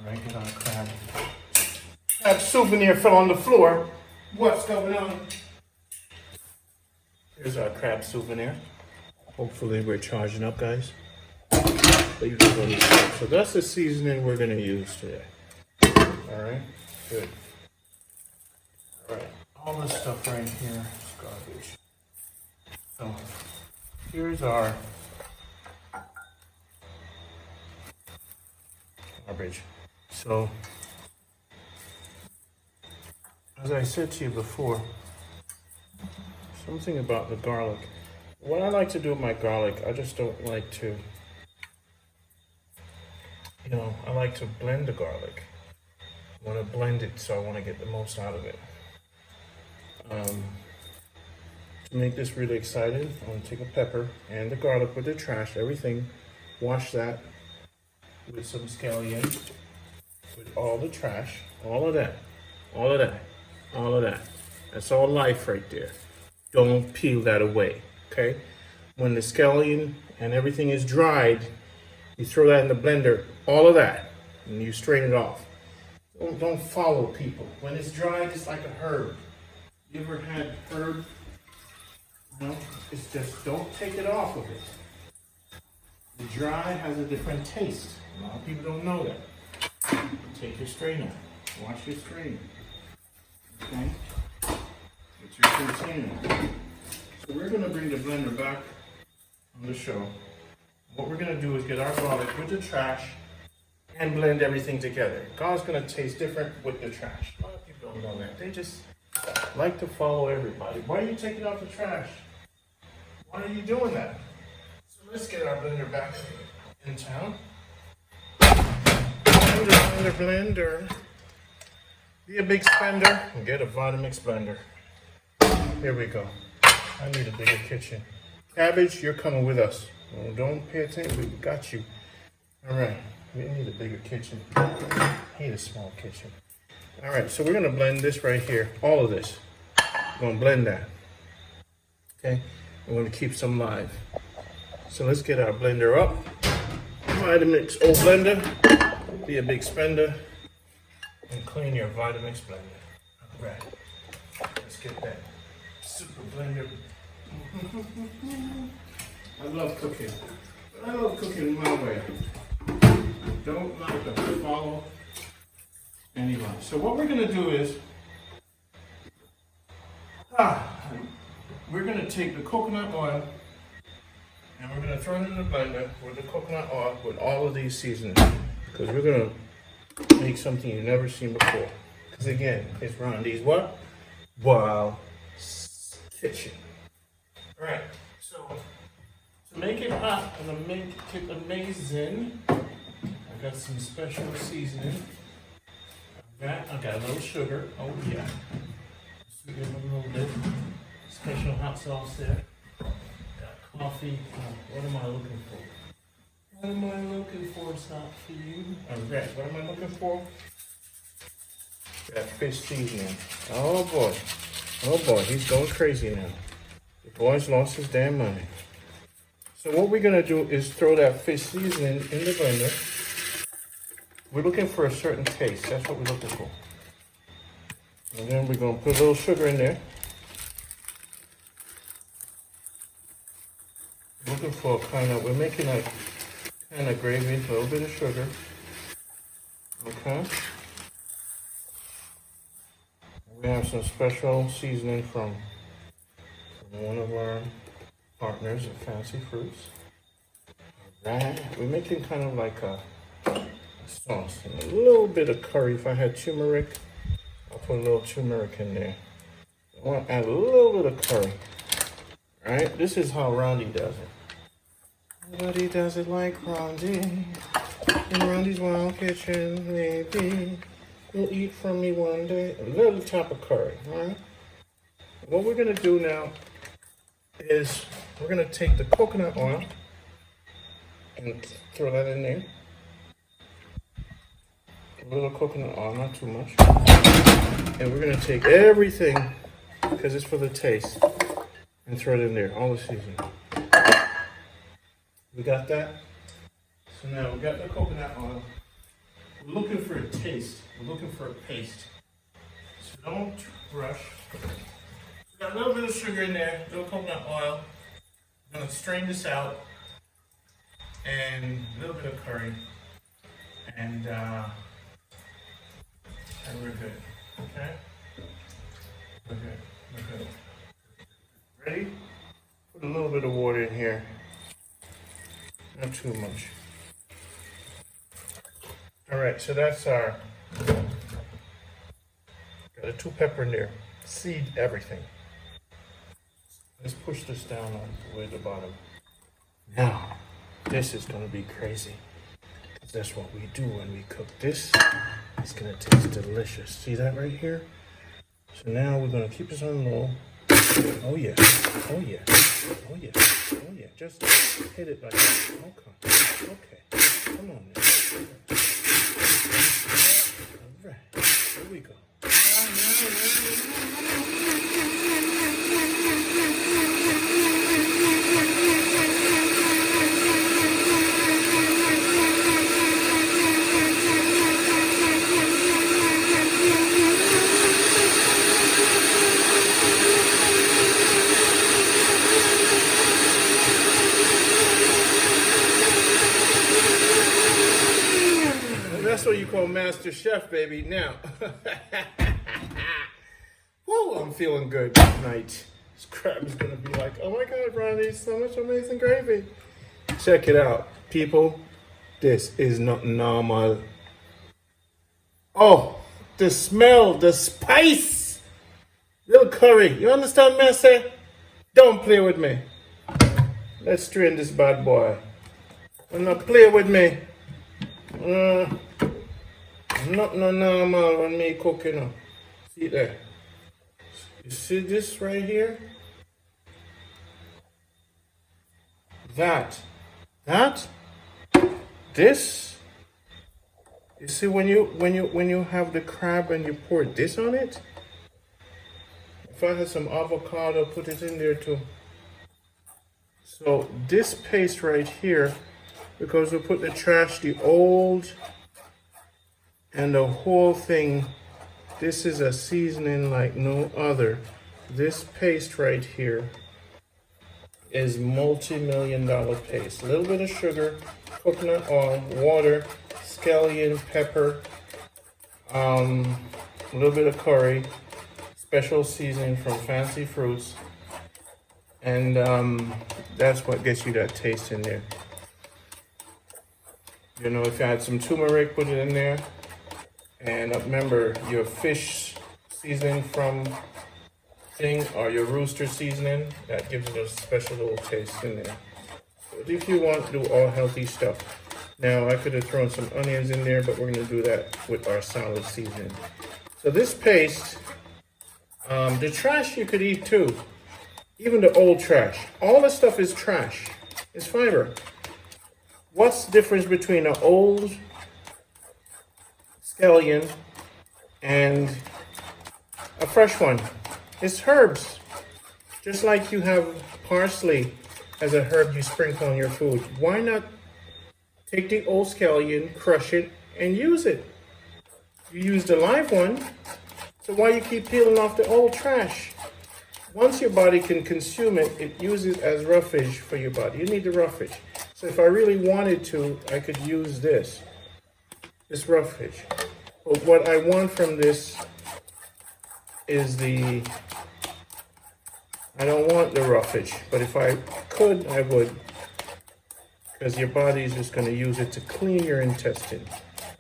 Alright, get our crab. Crab souvenir fell on the floor. What's going on? Here's our crab souvenir. Hopefully we're charging up, guys. So that's the seasoning we're gonna use today. Alright, good. Alright, all this stuff right here is garbage. So here's our garbage. So, as I said to you before, something about the garlic. What I like to do with my garlic, I just don't like to, I like to blend the garlic. I want to blend it so I want to get the most out of it. To make this really exciting, I'm going to take a pepper and the garlic with the trash, everything, wash that with some scallion, with all the trash, all of that. That's all life right there. Don't peel that away, okay? When the scallion and everything is dried, you throw that in the blender, all of that, and you strain it off. Don't follow people. When it's dried, it's like a herb. You ever had herb? No, it's just don't take it off of it. The dry has a different taste. A lot of people don't know that. Take your strainer. Wash your strainer. Okay? It's your container. So we're going to bring the blender back on the show. What we're going to do is get our garlic with the trash and blend everything together. Garlic's going to taste different with the trash. A lot of people don't know that. They just like to follow everybody. Why are you taking out the trash? Why are you doing that? So let's get our blender back in town. Blender. Be a big spender and get a Vitamix blender. Here we go. I need a bigger kitchen. Cabbage, you're coming with us. Oh, don't pay attention, we got you. All right, we need a bigger kitchen. I need a small kitchen. All right, so we're gonna blend this right here, all of this. We're gonna blend that, okay? We're gonna keep some live. So let's get our blender up. Vitamix old blender, be a big spender, and clean your Vitamix blender. All right, let's get that super blender. I love cooking, but I love cooking my way. Don't like to follow anyone. So what we're gonna do is, we're gonna take the coconut oil and we're gonna throw it in the blender with the coconut oil with all of these seasonings, because we're gonna make something you've never seen before. Because again, it's Ronnie's what? Wild Kitchen. All right, so to make it hot and to make it amazing, I got some special seasoning. I got a little sugar. Oh yeah. Sweeten a little bit. Special hot sauce there. Got coffee. What am I looking for? What am I looking for, stop for you? Alright, what am I looking for? Got fish seasoning. Oh boy. Oh boy, he's going crazy now. The boy's lost his damn mind. So what we're gonna do is throw that fish seasoning in the blender. We're looking for a certain taste. That's what we're looking for. And then we're gonna put a little sugar in there. Looking for we're making a kind of gravy, a little bit of sugar. Okay. We have some special seasoning from one of our partners at Fancy Fruits. Alright, we're making kind of like a sauce and a little bit of curry. If I had turmeric, I'll put a little turmeric in there. I want to add a little bit of curry. Alright, this is how Ronnie does it. Nobody does it like Ronnie. In Ronnie's Wild Kitchen, maybe you'll eat from me one day. A little top of curry, alright? What we're gonna do now is we're gonna take the coconut oil and throw that in there. A little coconut oil, not too much. And we're gonna take everything, because it's for the taste, and throw it in there, all the seasoning. We got that? So now we got the coconut oil. We're looking for a taste. We're looking for a paste. So don't rush. We got a little bit of sugar in there, a little coconut oil. I'm gonna strain this out, and a little bit of curry, and we're good. Okay? We're good. We're good. Ready? Put a little bit of water in here. Not too much. All right, so that's our, got a 2 pepper in there. Seed everything. Let's push this down on the way to the bottom. Now, this is gonna be crazy. That's what we do when we cook this. It's gonna taste delicious. See that right here? So now we're gonna keep this on low. Oh yeah, oh yeah, oh yeah, oh yeah. Just hit it like that. Okay, okay. Come on now. All right, here we go. That's what you call Master Chef, baby. Now, whoa, I'm feeling good tonight. This crab is gonna be like, oh my God, Ronnie, so much amazing gravy. Check it out, people. This is not normal. Oh, the smell, the spice. Little curry. You understand, Master? Don't play with me. Let's strain this bad boy. Do not play with me. Not no normal when me cooking up. See there? You see this right here? That. This. You see when you have the crab and you pour this on it? If I had some avocado, put it in there too. So this paste right here, because we put the trash, the old and the whole thing, this is a seasoning like no other. This paste right here is multi-million-dollar paste. A little bit of sugar, coconut oil, water, scallion, pepper, a little bit of curry, special seasoning from Fancy Fruits, and that's what gets you that taste in there. You know, if you had some turmeric, put it in there. And remember, your fish seasoning from thing or your rooster seasoning, that gives it a special little taste in there. But if you want to do all healthy stuff. Now, I could have thrown some onions in there, but we're going to do that with our salad seasoning. So this paste, the trash you could eat too. Even the old trash. All the stuff is trash. It's fiber. What's the difference between an old scallion and a fresh one? It's herbs. Just like you have parsley as a herb you sprinkle on your food. Why not take the old scallion, crush it, and use it? You use the live one, so why you keep peeling off the old trash? Once your body can consume it, it uses as roughage for your body. You need the roughage. So if I really wanted to, I could use this roughage. But what I want from this is I don't want the roughage, but if I could, I would. Because your body is just going to use it to clean your intestine.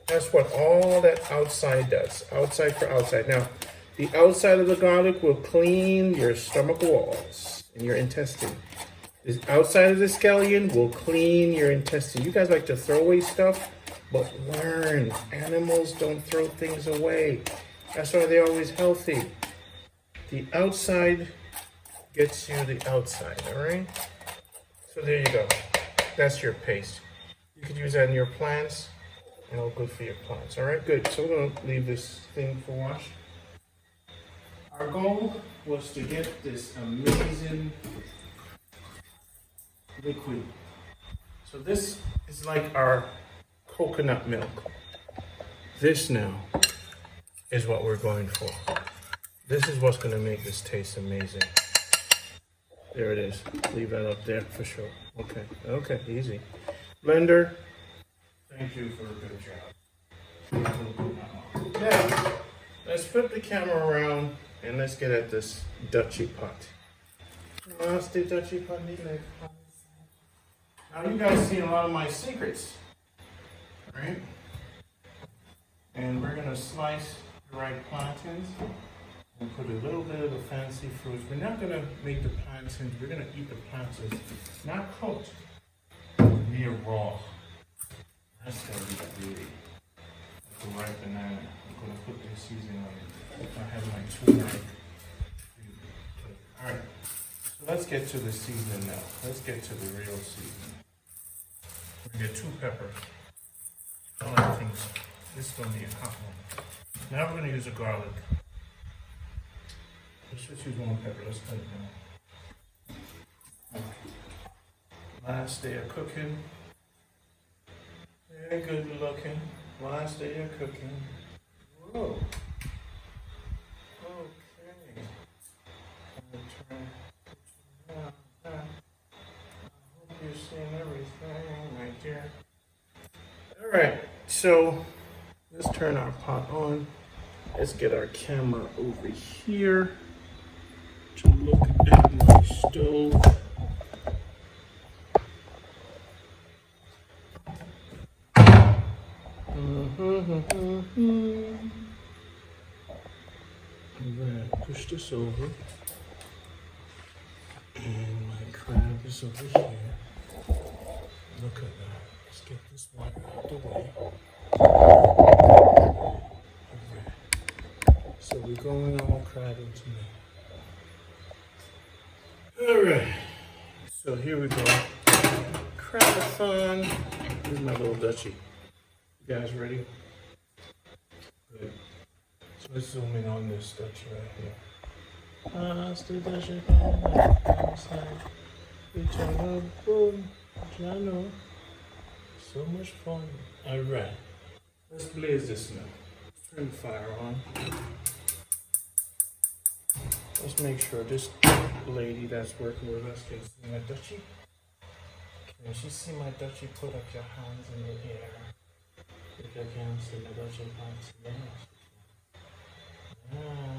That's what all that outside does. Outside for outside. Now, the outside of the garlic will clean your stomach walls and your intestine. The outside of the scallion will clean your intestine. You guys like to throw away stuff, but learn. Animals don't throw things away. That's why they're always healthy. The outside gets you the outside, all right? So there you go. That's your paste. You could use that in your plants, and all good for your plants, all right? Good. So we're gonna leave this thing for wash. Our goal was to get this amazing liquid. So this is like our coconut milk. This now is what we're going for. This is what's going to make this taste amazing. There it is. Leave that up there for sure. Okay, easy. Blender, thank you for a good job. Now, let's flip the camera around and let's get at this Dutchy pot. Nasty Dutchy pot. Now you guys seen a lot of my secrets, right? And we're gonna slice the right plantains and put a little bit of the fancy fruits. We're not gonna make the plantains, we're gonna eat the plantains, not cooked, near raw. That's gonna be the beauty. Like a ripe banana. I'm gonna put the seasoning on it. I have my turmeric. Alright, so let's get to the seasoning now. Let's get to the real seasoning. We're gonna get 2 peppers. All the things. This is gonna be a hot one. Now we're gonna use a garlic. Let's just use 1 pepper. Let's cut it down. Last day of cooking. Very good looking. Last day of cooking. Whoa. Okay. I'm gonna turn down. I hope you're seeing everything right there. Alright, so let's turn our pot on. Let's get our camera over here to look at my stove. I'm gonna push this over, and my crab is over here. Look at that. Let's get this one out the way. Okay. So we're going all crabbing tonight. Alright. So here we go. Crabathon. Here's my little Dutchie. You guys ready? Good. So let's zoom in on this Dutchie right here. That's the Dutchie. Boom. Jano. So much fun. Alright. Let's blaze this now. Turn the fire on. Let's make sure this lady that's working with us can see my Dutchie. Can she see my Dutchie? Put up your hands in the air. If you can see my Dutchie hands, yes. Yeah.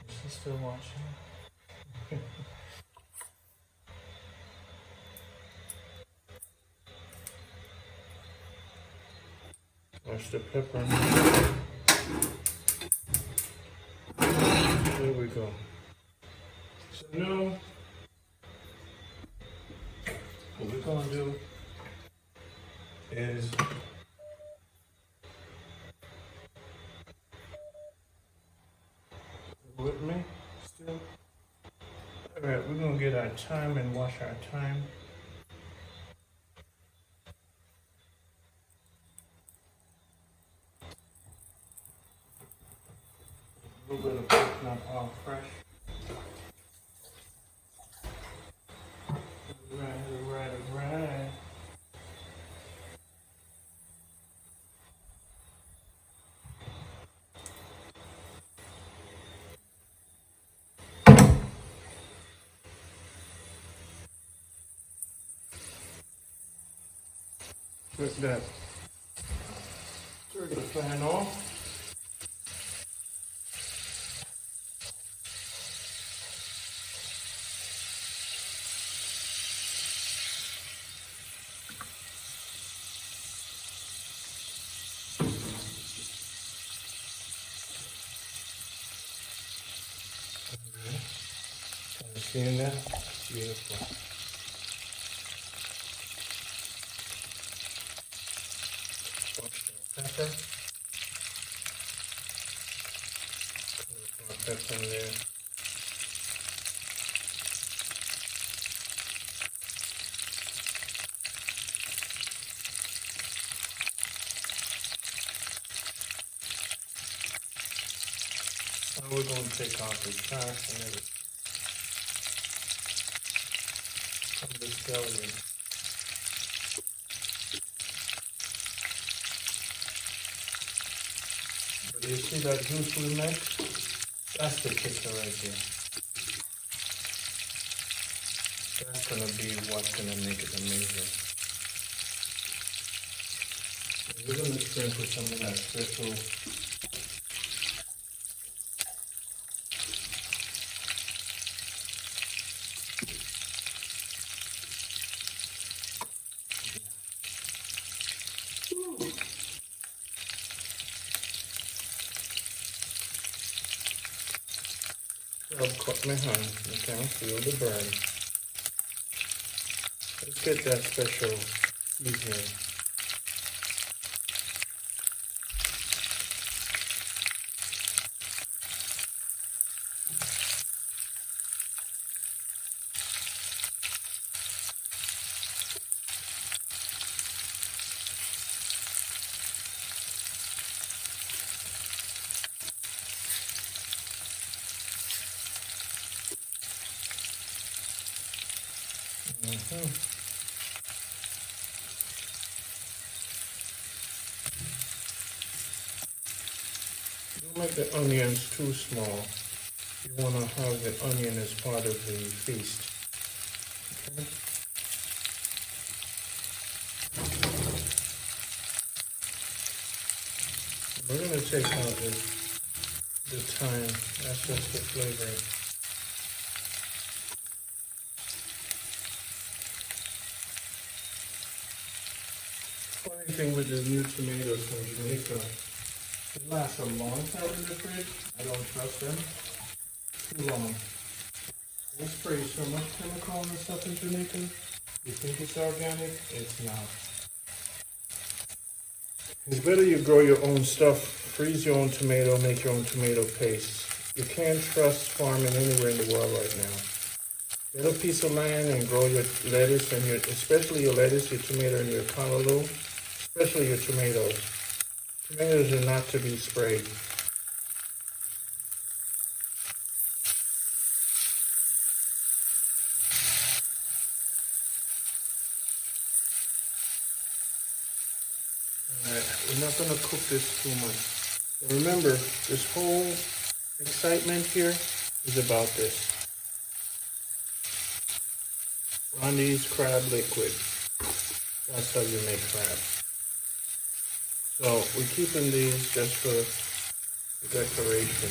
Is she still watching? Wash the pepper. There we go. So now, what we're gonna do is with me still. Alright, we're gonna get our thyme and wash our thyme. A little bit of coconut oil fresh. Right. Put that. Turn the fan off. Seeing that? Beautiful. Pepper. Put pepper in there. And we're going to take off the trash and everything. From the scallion. But you see that juice we make? That's the kicker right there. That's gonna be what's gonna make it amazing. And we're gonna sprinkle some of that special help cut my hand. You can feel the burn. Let's get that special seasoning. Don't make the onions too small. You want to have the onion as part of the feast. Okay. We're going to take out the thyme. That's just the flavoring. Funny thing with the new tomatoes from Jamaica, they last a long time in the fridge. I don't trust them too long. They spray so much chemical and stuff in Jamaica. You think it's organic? It's not. It's better you grow your own stuff, freeze your own tomato, make your own tomato paste. You can't trust farming anywhere in the world right now. Get a piece of land and grow your lettuce and especially your lettuce, your tomato, and your cantaloupe. Especially your tomatoes. Tomatoes are not to be sprayed. Alright, we're not going to cook this too much. And remember, this whole excitement here is about this. Ronnie's crab liquid. That's how you make crab. So we're keeping these just for the decoration.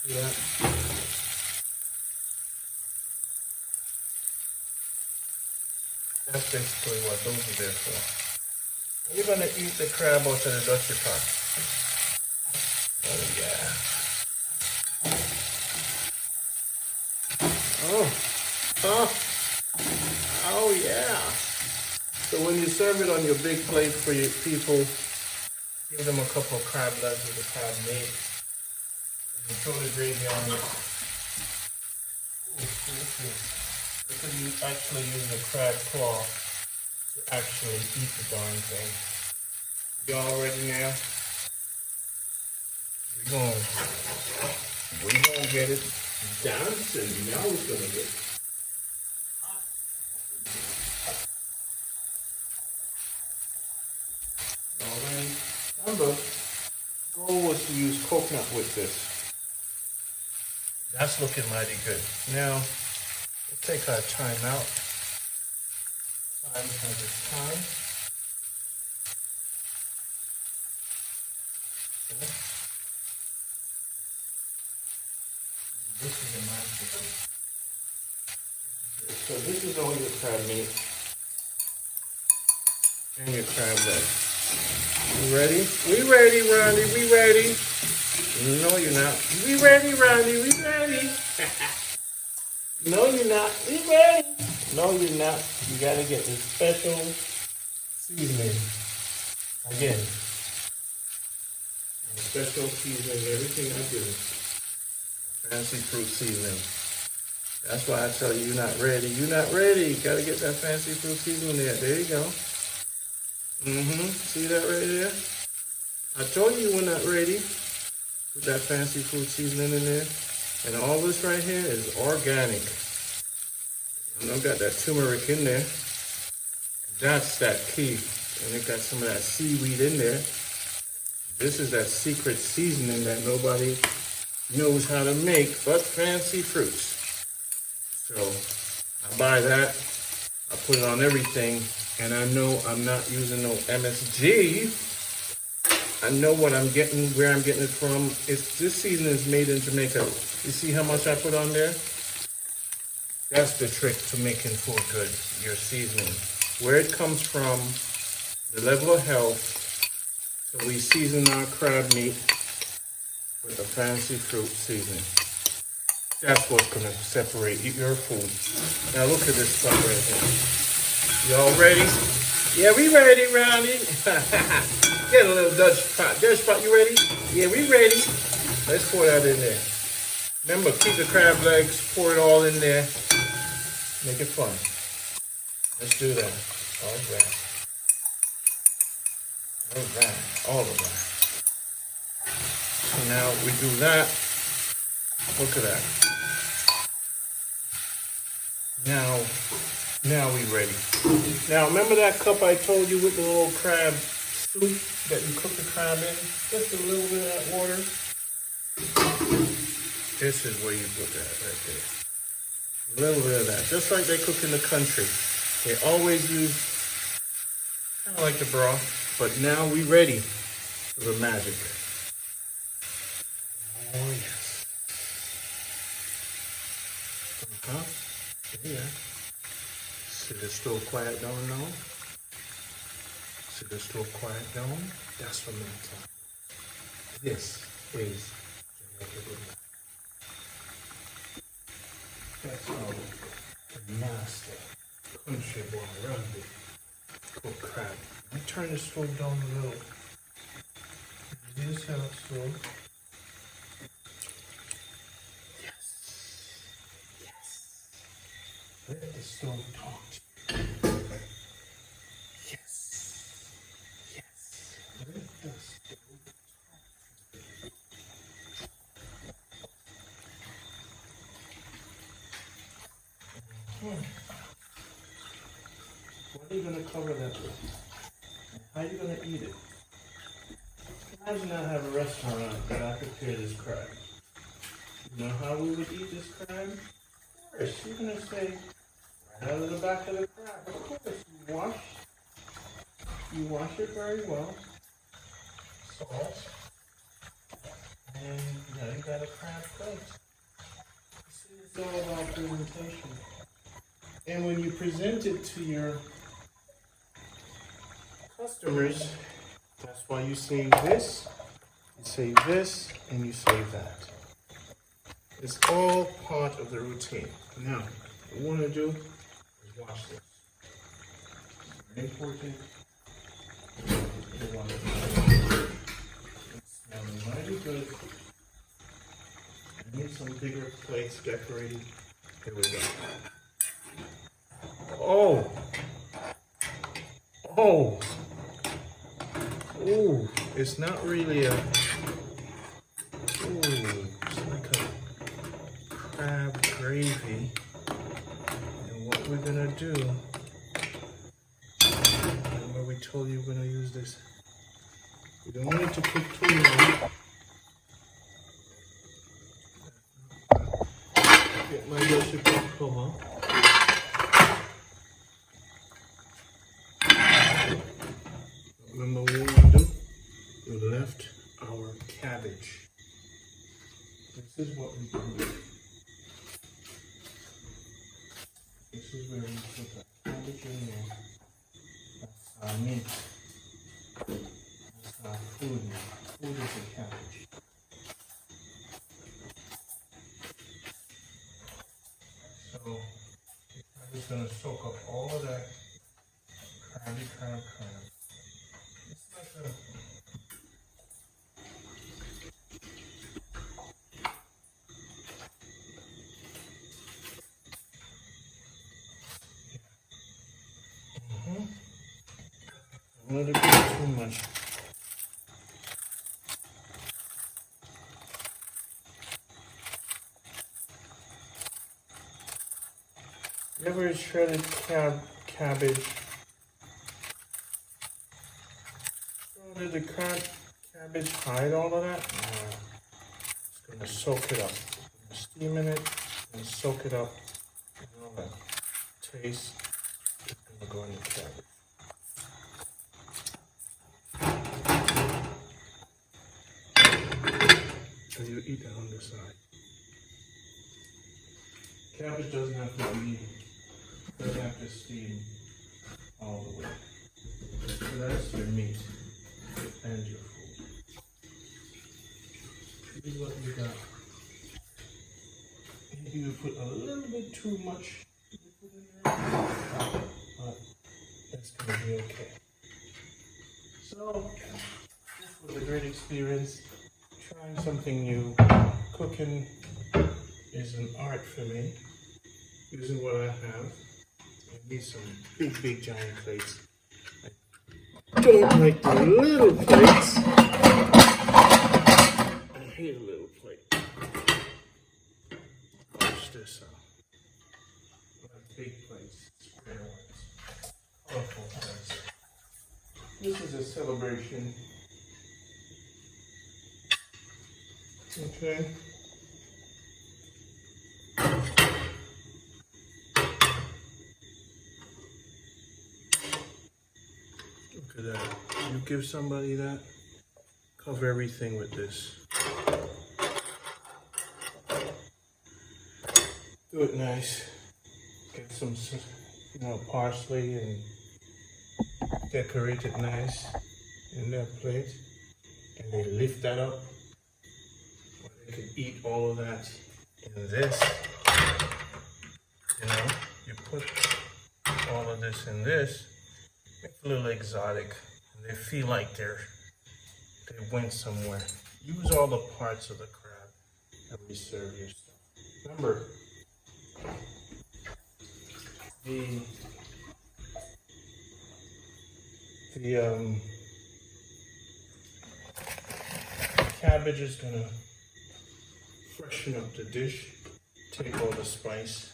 See that? That's basically what those are there for. You're gonna eat the crab out of the dutcher pot. Oh yeah. Oh yeah. So when you serve it on your big plate for your people, give them a couple of crab legs with the crab meat. And you throw the gravy on it. Because you actually use the crab claw to actually eat the darn thing. Y'all ready now? We're gonna get it dancing. Now it's gonna get hot. Remember, goal was to use coconut with this. That's looking mighty good. Now, let's take our thyme out. Thyme has its time. Okay. This is a masterpiece. So this is all your crab meat and your crab legs. You ready? We ready, Ronnie. We ready. No, you're not. We ready, Ronnie. We ready. No, you're not. We ready. No, you're not. You gotta get this special seasoning. Again. Special seasoning. Everything I do. Fancy fruit seasoning. That's why I tell you, you're not ready. You're not ready. You gotta get that fancy fruit seasoning there. There you go. See that right there? I told you we're not ready. Put that fancy food seasoning in there. And all this right here is organic. And I've got that turmeric in there. That's that key. And it got some of that seaweed in there. This is that secret seasoning that nobody knows how to make but fancy fruits. So I buy that. I put it on everything. And I know I'm not using no MSG. I know what I'm getting, where I'm getting it from. This seasoning is made in Jamaica. You see how much I put on there? That's the trick to making food good, your seasoning. Where it comes from, the level of health. So we season our crab meat with a fancy fruit seasoning. That's what's gonna separate your food. Now look at this stuff right here. Y'all ready? Yeah, we ready, Ronnie. Get a little Dutch pot. Dutch pot, you ready? Yeah, we ready. Let's pour that in there. Remember, keep the crab legs, pour it all in there. Make it fun. Let's do that. All right. All right. All of that. So now we do that. Look at that. Now we ready. Now remember that cup I told you with the little crab soup that you cook the crab in? Just a little bit of that water. This is where you put that right there. A little bit of that. Just like they cook in the country. They always use kind of like the broth, but now we ready for the magic. Oh yes. Yeah. See the stove quiet down now? See the stove quiet down? That's from that time. This is Jamaica gourmet. That's how the master country boy Ronnie cook crab. I turn the stove down a little. This helps so. Let the stove talk to you. Yes. Yes. Let the stove talk to you. What are you going to cover that with? How are you going to eat it? Imagine I have a restaurant that I prepare this crab. You know how we would eat this crab? Of course, you're going to say, right out of the back of the crab. Of course, you wash it very well. Salt. And now you got a crab plate. See, it's all about presentation. And when you present it to your customers, that's why you save this, you save this, and you save that. It's all part of the routine. Now, what we want to do is wash this. Very important. You want to smell mighty good. I need some bigger plates decorated. Here we go. Oh! Oh! Ooh, it's not really a... Ooh, it's like a crab gravy. And what we're gonna do... Remember we told you we're gonna use this. We don't want it to cook too long. Get my recipe cover. Remember what we want to do? We left our cabbage. This is what we do. This is where we put the cabbage in there. That's our meat. That's our food now. Food is the cabbage. So, the cabbage is going to soak up all of that crabby crab. A little bit too much. You ever shredded cabbage? So did the cabbage hide all of that? No. It's going to soak it up. Steam in it and soak it up. And all that taste is going to go in the cabbage. So you eat that on the side. Cabbage doesn't have to be, doesn't have to steam all the way. So that's your meat and your food. is what we got. Maybe we put a little bit too much liquid in there, but that's gonna be okay. So this was a great experience. Trying something new. Cooking is an art for me. Using what I have. I need some big giant plates. I don't like the little plates. I hate a little plate. Watch this out. Like big plates, square ones, colorful plates. This is a celebration. Okay. Look at that. You give somebody that, cover everything with this. Do it nice. Get some, parsley and decorate it nice in their plate. And they lift that up. Or they can eat all of that in this. You put all of this in this. Make it a little exotic. And they feel like they went somewhere. Use all the parts of the crab and we serve your stuff. Remember, the cabbage is gonna freshen up the dish, take all the spice.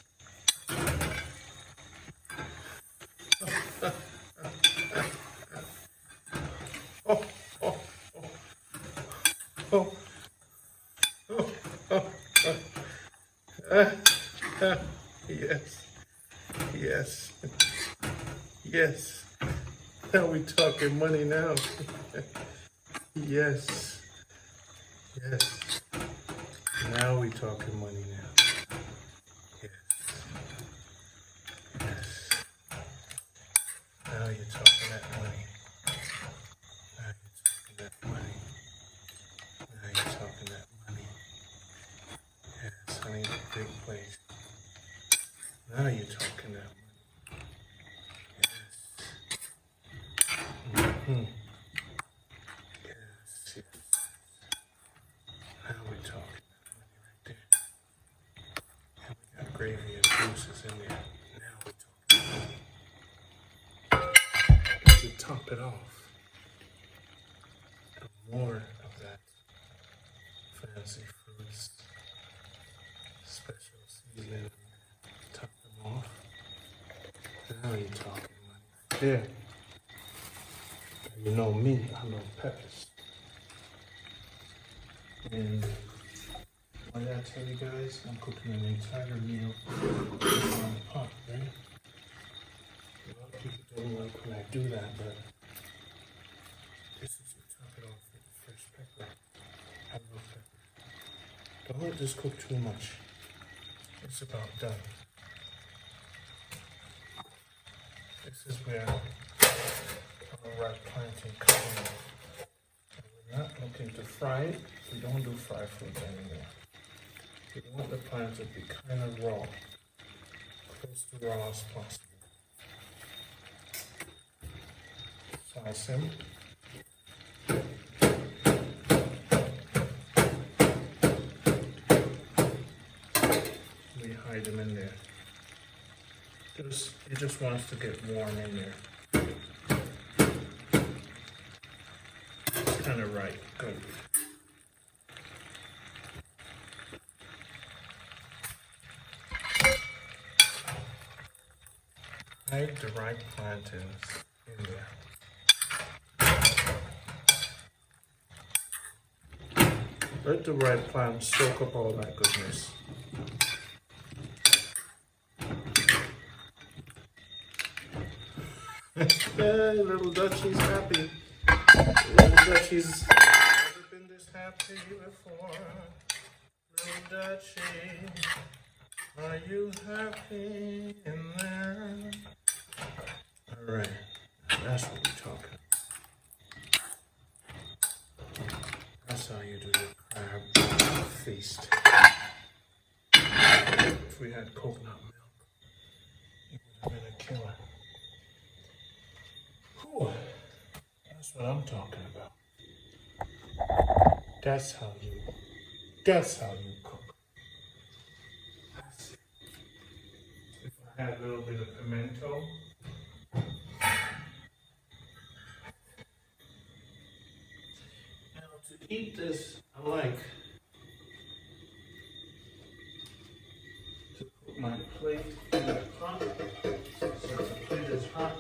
Yes. Now we talking money now. Yes. Now we talking money now. Yes. Now you're talking that money. Now you're talking that money. Yes, I need a big place. Now you're talking that money. Yes. Now we're talking that money right there. And we got gravy and juices in there. Now we're talking. To top it off, more of that fancy fruits, special seasoning. Top them off. Now you're talking money right there. You know me, I love peppers. And what did I tell you guys? I'm cooking an entire meal in one pot, right? A lot of people don't like when I do that, but this is to top it off with the fresh pepper. I love pepper. Don't let this cook too much. It's about done. This is where right plantain coming off. We're not looking to fry it. We don't do fried food anymore. We want the plantain to be kind of raw, close to raw as possible. Slice them. We hide them in there. It just wants to get warm in there. Kind of right. Good. Hide the ripe plantains in there. Let the ripe plants soak up all that goodness. Little Dutchie's happy. Little Dutchie's never been this happy before. Little Dutchie, are you happy in there? Alright, that's what we're talking. That's how you do the crab. feast. If we had coconut milk, it would have been a killer. Whew. That's what I'm talking about. That's how you cook. If I had a little bit of pimento. Now to eat this, I like to put my plate in the pot. So the plate is hot.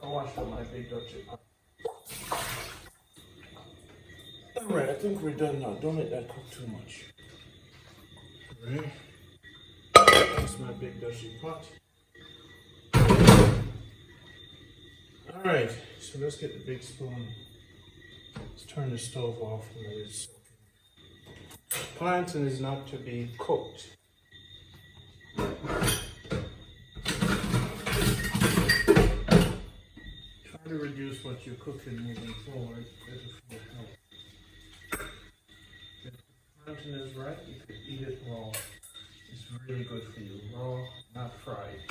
I'll wash up my big Dutch pot. Alright, I think we're done now. Don't let that cook too much. Alright. That's my big Dutch pot. Alright, so let's get the big spoon. Let's turn the stove off and let it soak in. Plantain is not to be cooked. Try to reduce what you're cooking moving forward. If the plantain is right, you can eat it raw. It's really good for you. Raw, not fried.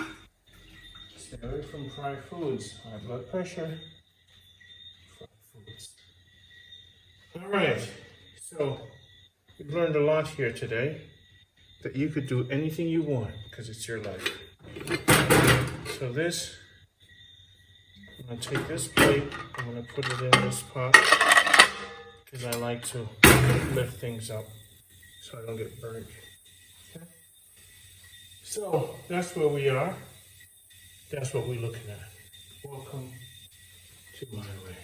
Stay away from fried foods. High blood pressure. Fried foods. Alright, so we've learned a lot here today. That you could do anything you want because it's your life. So this, I'm going to take this plate, I'm going to put it in this pot because I like to lift things up so I don't get burnt. Okay. So that's where we are. That's what we're looking at. Welcome to my way.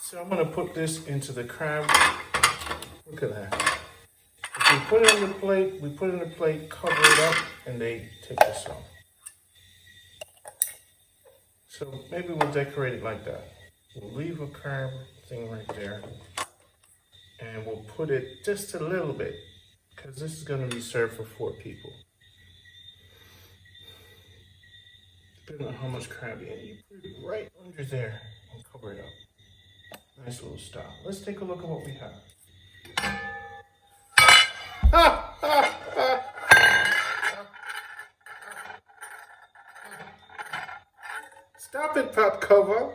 So I'm going to put this into the crab. Look at that. If we put it on the plate, cover it up, and they take this off. So maybe we'll decorate it like that. We'll leave a crab thing right there. And we'll put it just a little bit, because this is going to be served for 4 people. Depending on how much crab you eat, you put it right under there and cover it up. Nice little style. Let's take a look at what we have. Stop it, pop cover.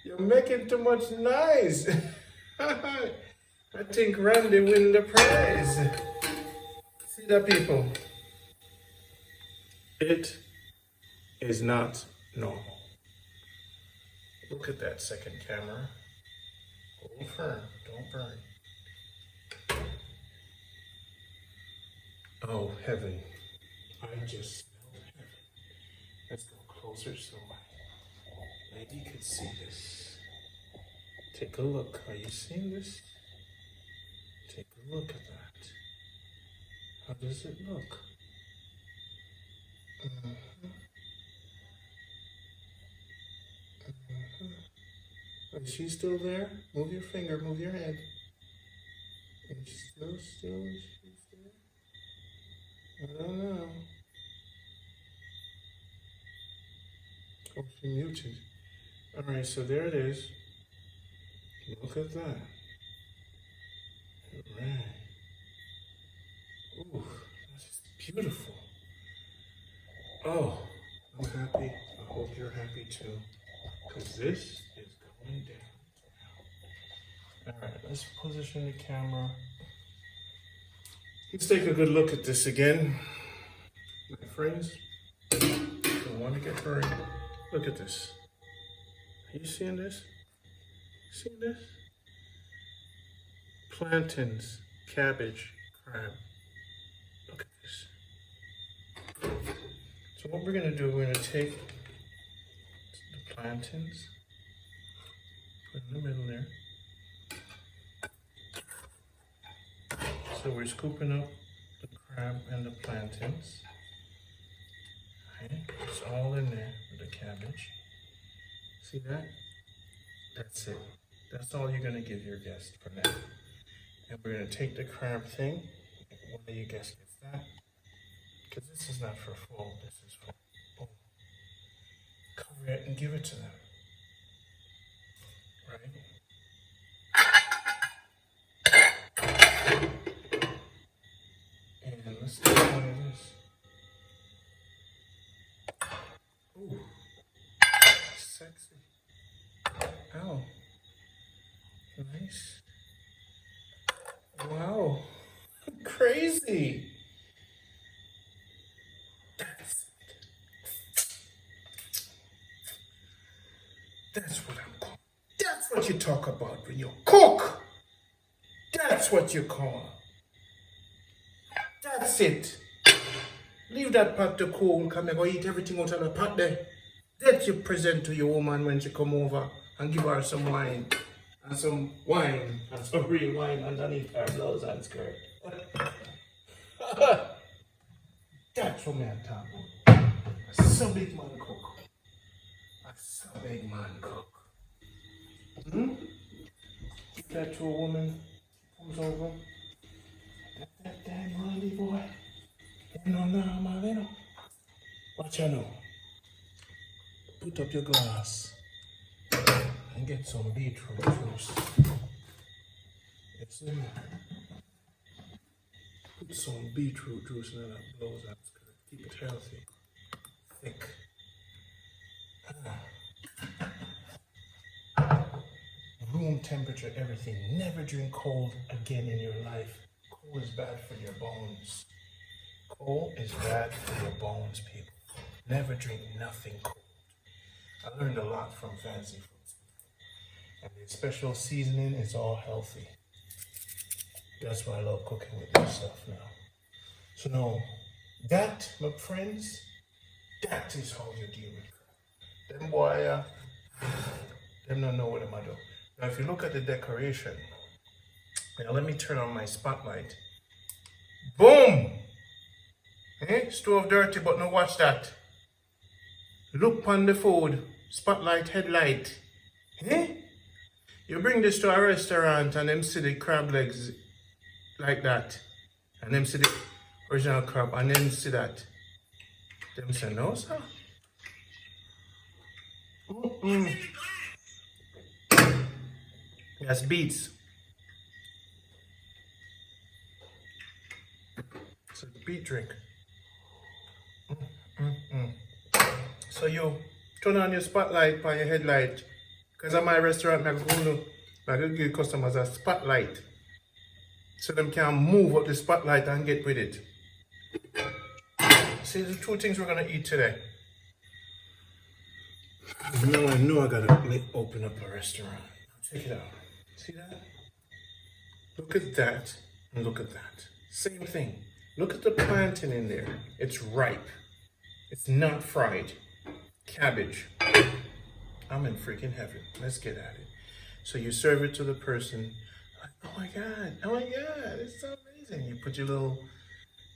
You're making too much noise. I think Randy win the prize. See that, people? It is not normal. Look at that second camera. Hold firm, don't burn. Oh, heaven. I just smelled heaven. Let's go closer so my lady could see this. Take a look. Are you seeing this? Take a look at that. How does it look? Is she still there? Move your finger, move your head. Is she still, is she still? I don't know. Oh, she muted. Alright, so there it is. Look at that. Alright. Ooh, that's beautiful. Oh, I'm happy. I hope you're happy too. Because this is going down. Alright, let's position the camera. Let's take a good look at this again. My friends, don't want to get burned. Look at this. Are you seeing this? See this? Plantains, cabbage, crab. Look at this. So what we're going to do, we're going to take the plantains, put in the middle there. So we're scooping up the crab and the plantains. Okay, it's all in there with the cabbage. See that? That's it. That's all you're going to give your guest for now. And we're going to take the crab thing. One of you guests gets that. Because this is not for full. This is for boom. Cover it and give it to them. right? And let's do one of this. Ooh, sexy. Ow. Nice. Wow. Crazy. That's what I'm called. That's what you talk about when you cook. That's what you call. That's it. Leave that pot to cool. Come and go eat everything out of the pot there. That you present to your woman when she come over and give her some wine. And some wine. And some real wine underneath her blouse and skirt. That's what I'm talking about. So big man cook. So big man cook. Give that to a woman. Comes over. That damn Ronnie boy. No, man. What you know? Put up your glass and get some beetroot juice. It's in there. Put some beetroot juice in that blouse and skirt. Keep it healthy. Thick. Room temperature, everything. Never drink cold again in your life. Cold is bad for your bones. Cold is bad for your bones, people. Never drink nothing cold. I learned a lot from fancy foods. And the special seasoning is all healthy. That's why I love cooking with this stuff now. So now, that, my friends, that is how you deal with crap. Them boy, them don't know what I'm do. Now, if you look at the decoration, now let me turn on my spotlight. Boom! Stove dirty, but now watch that. Look on the food, spotlight, headlight. You bring this to a restaurant and them see the crab legs like that. And them see the original crab and then see that. Them say, no, sir. That's beets. It's a beet drink. So you turn on your spotlight by your headlight. Because at my restaurant, I'm going to give customers a spotlight. So them can move up the spotlight and get with it. See the two things we're going to eat today. Now I know I got to open up a restaurant. Check it out. See that? Look at that and look at that. Same thing. Look at the plantain in there. It's ripe. It's not fried. Cabbage. I'm in freaking heaven. Let's get at it. So you serve it to the person. Like, oh my God, it's so amazing. You put your little,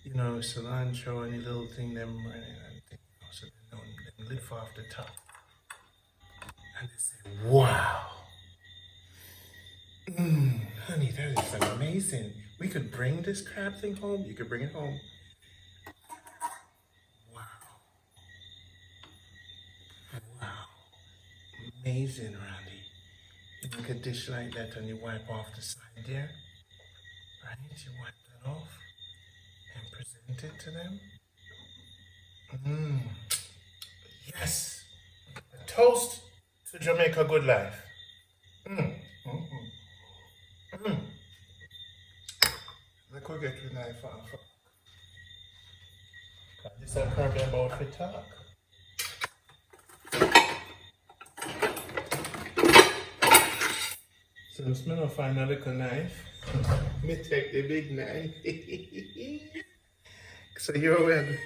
cilantro and your little thing, so they lift off the top. And they say, wow. Honey, that is amazing. We could bring this crab thing home. You could bring it home. Wow. Amazing, Ronnie. You make a dish like that and you wipe off the side there. Right? You wipe that off and present it to them. Yes. A toast to Jamaica good life. Look, we get the knife off. This is probably about to talk. So I'm going to find a little knife. Let me take the big knife. So you're ready.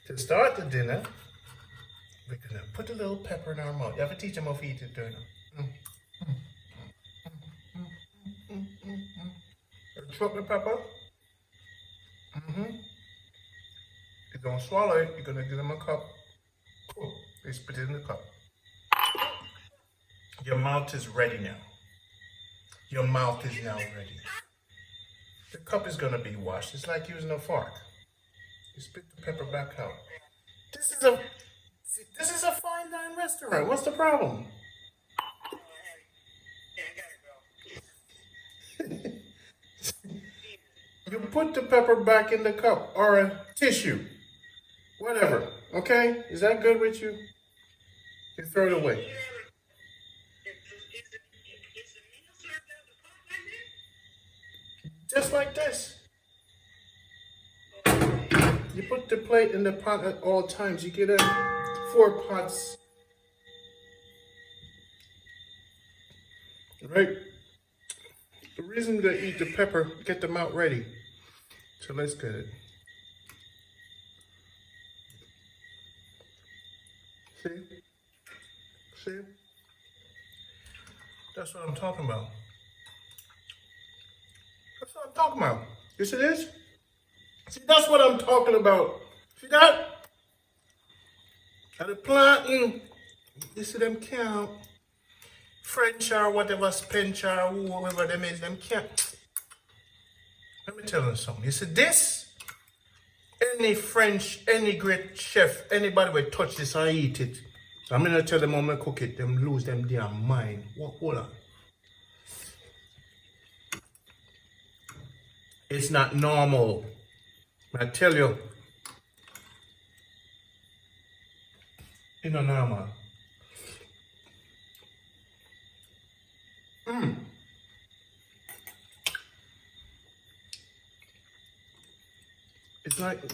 To start the dinner, we're going to put a little pepper in our mouth. You have to teach them how to eat it, don't you? Chop the pepper. You don't swallow it. You're going to give them a cup. They spit it in the cup. Your mouth is ready now. Your mouth is now ready. The cup is going to be washed. It's like using a fork. You spit the pepper back out. This is a fine dine restaurant. What's the problem? You put the pepper back in the cup or a tissue, whatever. Okay? Is that good with you? You throw it away. Just like this. You put the plate in the pot at all times. You get 4 pots. Right? The reason to eat the pepper, get them out ready. So let's get it. See? See? That's what I'm talking about. That's what I'm talking about. You see this? See, that's what I'm talking about. See that? At the planting, you see them count. French or whatever, Spanish or whoever them is, them can't. Let me tell you something. You see this? Any French, any great chef, anybody will touch this or eat it. I'm gonna tell them how I'm gonna cook it, them lose them damn mind. Hold on. It's not normal. I tell you. It's not normal.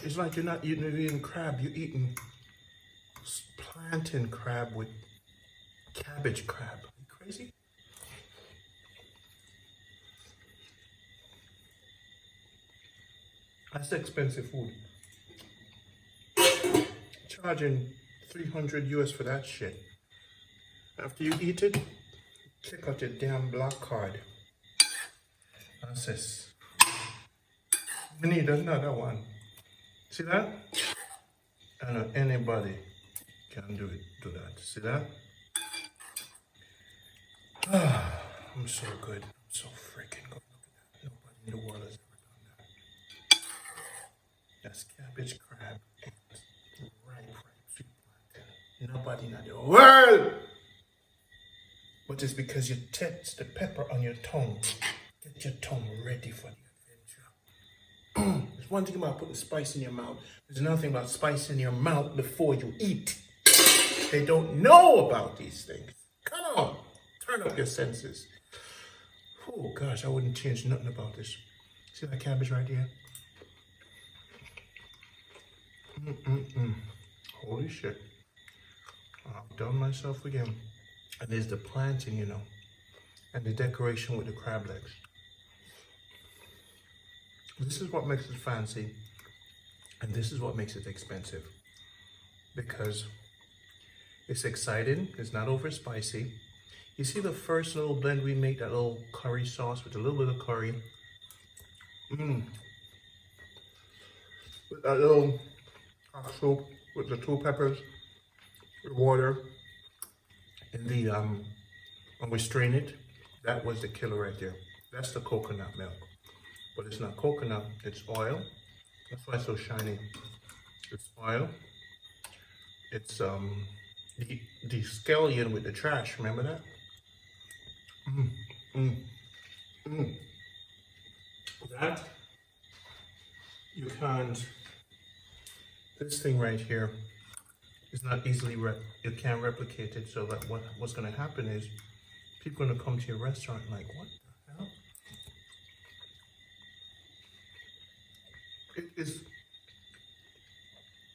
It's like you're not eating crab, you're eating plantain crab with cabbage crab. Are you crazy? That's expensive food. Charging 300 US for that shit. After you eat it, check out your damn black card. That's this. We need another one. See that? I know anybody can do that. See that? I'm so good. I'm so freaking good. Look at that. Nobody in the world has ever done that. That's cabbage crab and ripe sweet plantain. Nobody in the world. But it's because you taste the pepper on your tongue. Get your tongue ready for the adventure. There's one thing about putting spice in your mouth. There's another thing about spice in your mouth before you eat. They don't know about these things. Come on, turn up your senses. Oh gosh, I wouldn't change nothing about this. See that cabbage right here? Holy shit. I've done myself again. And there's the planting, you know, and the decoration with the crab legs. This is what makes it fancy, and this is what makes it expensive. Because it's exciting, it's not over spicy. You see the first little blend we made, that little curry sauce with a little bit of curry. With that little hot soup with the 2 peppers, the water, and the when we strain it, that was the killer right there. That's the coconut milk. But it's not coconut, it's oil. That's why it's so shiny. It's oil. It's the scallion with the trash, remember that? That you can't, this thing right here is not easily, you can't replicate it. So that what's gonna happen is people are gonna come to your restaurant like, what the hell?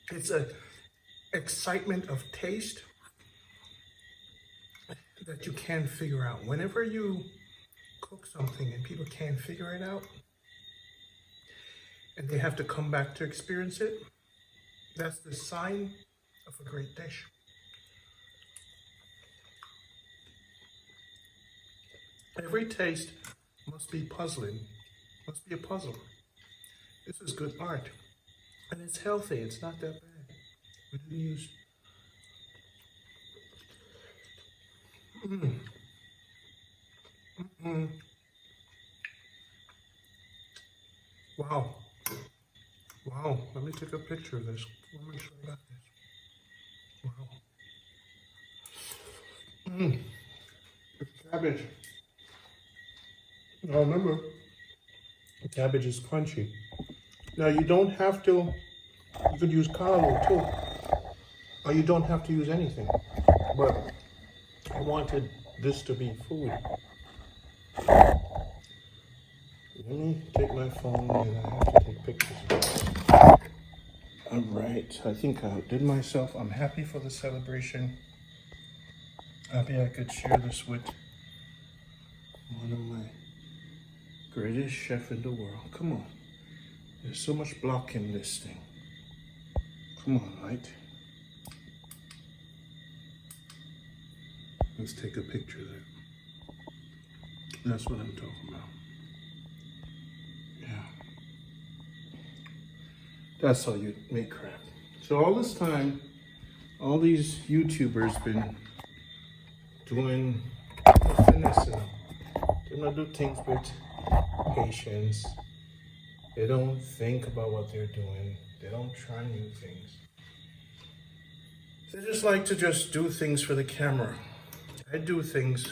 It's a excitement of taste that you can't figure out. Whenever you cook something and people can't figure it out and they have to come back to experience it, that's the sign of a great dish. Every taste must be puzzling, must be a puzzle. This is good art. And it's healthy, it's not that bad. We didn't use... Wow. Wow, let me take a picture of this. Let me show you this. Wow. It's cabbage. Now remember, The cabbage is crunchy. Now you don't have to, you could use carlo too. Or you don't have to use anything. But I wanted this to be food. Let me take my phone and I have to take pictures. Alright, I think I outdid myself. I'm happy for the celebration. Happy I could share this with one of my greatest chef in the world. Come on. There's so much block in this thing. Come on, right? Let's take a picture of that. That's what I'm talking about. Yeah. That's how you make crab. So all this time, all these YouTubers been doing finessing. They don't do things with patience. They don't think about what they're doing. They don't try new things. They just like to just do things for the camera. I do things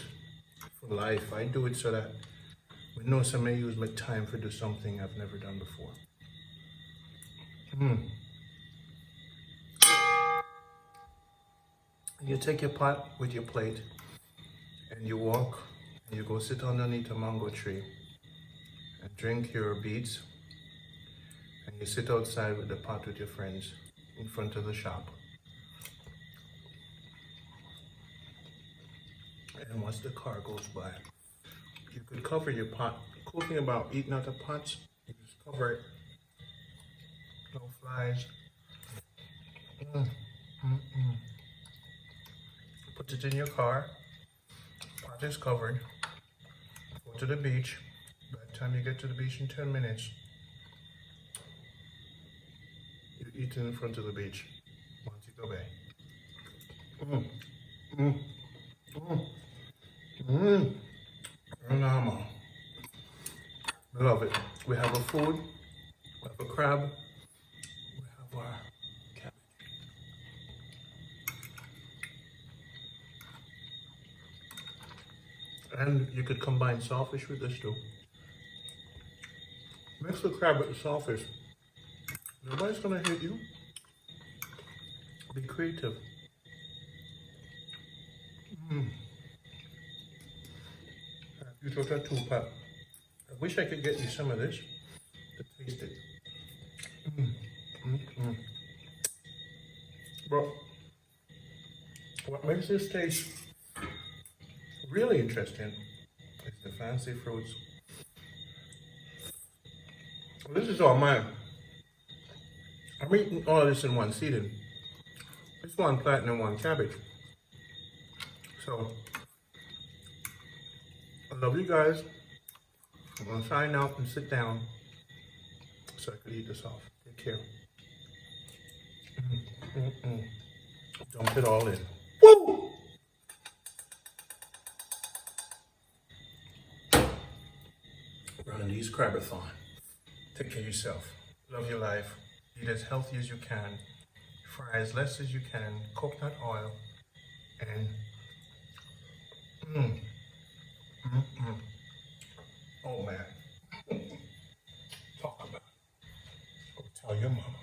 for life. I do it so that we know somebody use my time for do something I've never done before. You take your pot with your plate and you walk and you go sit underneath a mango tree and drink your beads, and you sit outside with the pot with your friends in front of the shop. And once the car goes by, you could cover your pot. Cool thing about eating out of pots, you just cover it. No flies. Put it in your car. Pot is covered. Go to the beach. By the time you get to the beach in 10 minutes, you eat in front of the beach. Montego Bay. Phenomenal. I love it. We have a food. We have a crab. We have our cabbage. And you could combine saltfish with this too. Mix the crab with the saltfish. Nobody's gonna hit you. Be creative. You took that too, Pat. I wish I could get you some of this to taste it. But what makes this taste really interesting is the fancy fruits. This is all mine. I'm eating all of this in one sitting. It's one plantain and one cabbage. So, I love you guys. I'm gonna sign out and sit down so I could eat this off. Take care. Dump it all in. Woo! Ronnie's Crabathon. Take care of yourself. Love your life. Eat as healthy as you can. Fry as less as you can. Coconut oil. And oh man. Talk about it. Go tell your mama.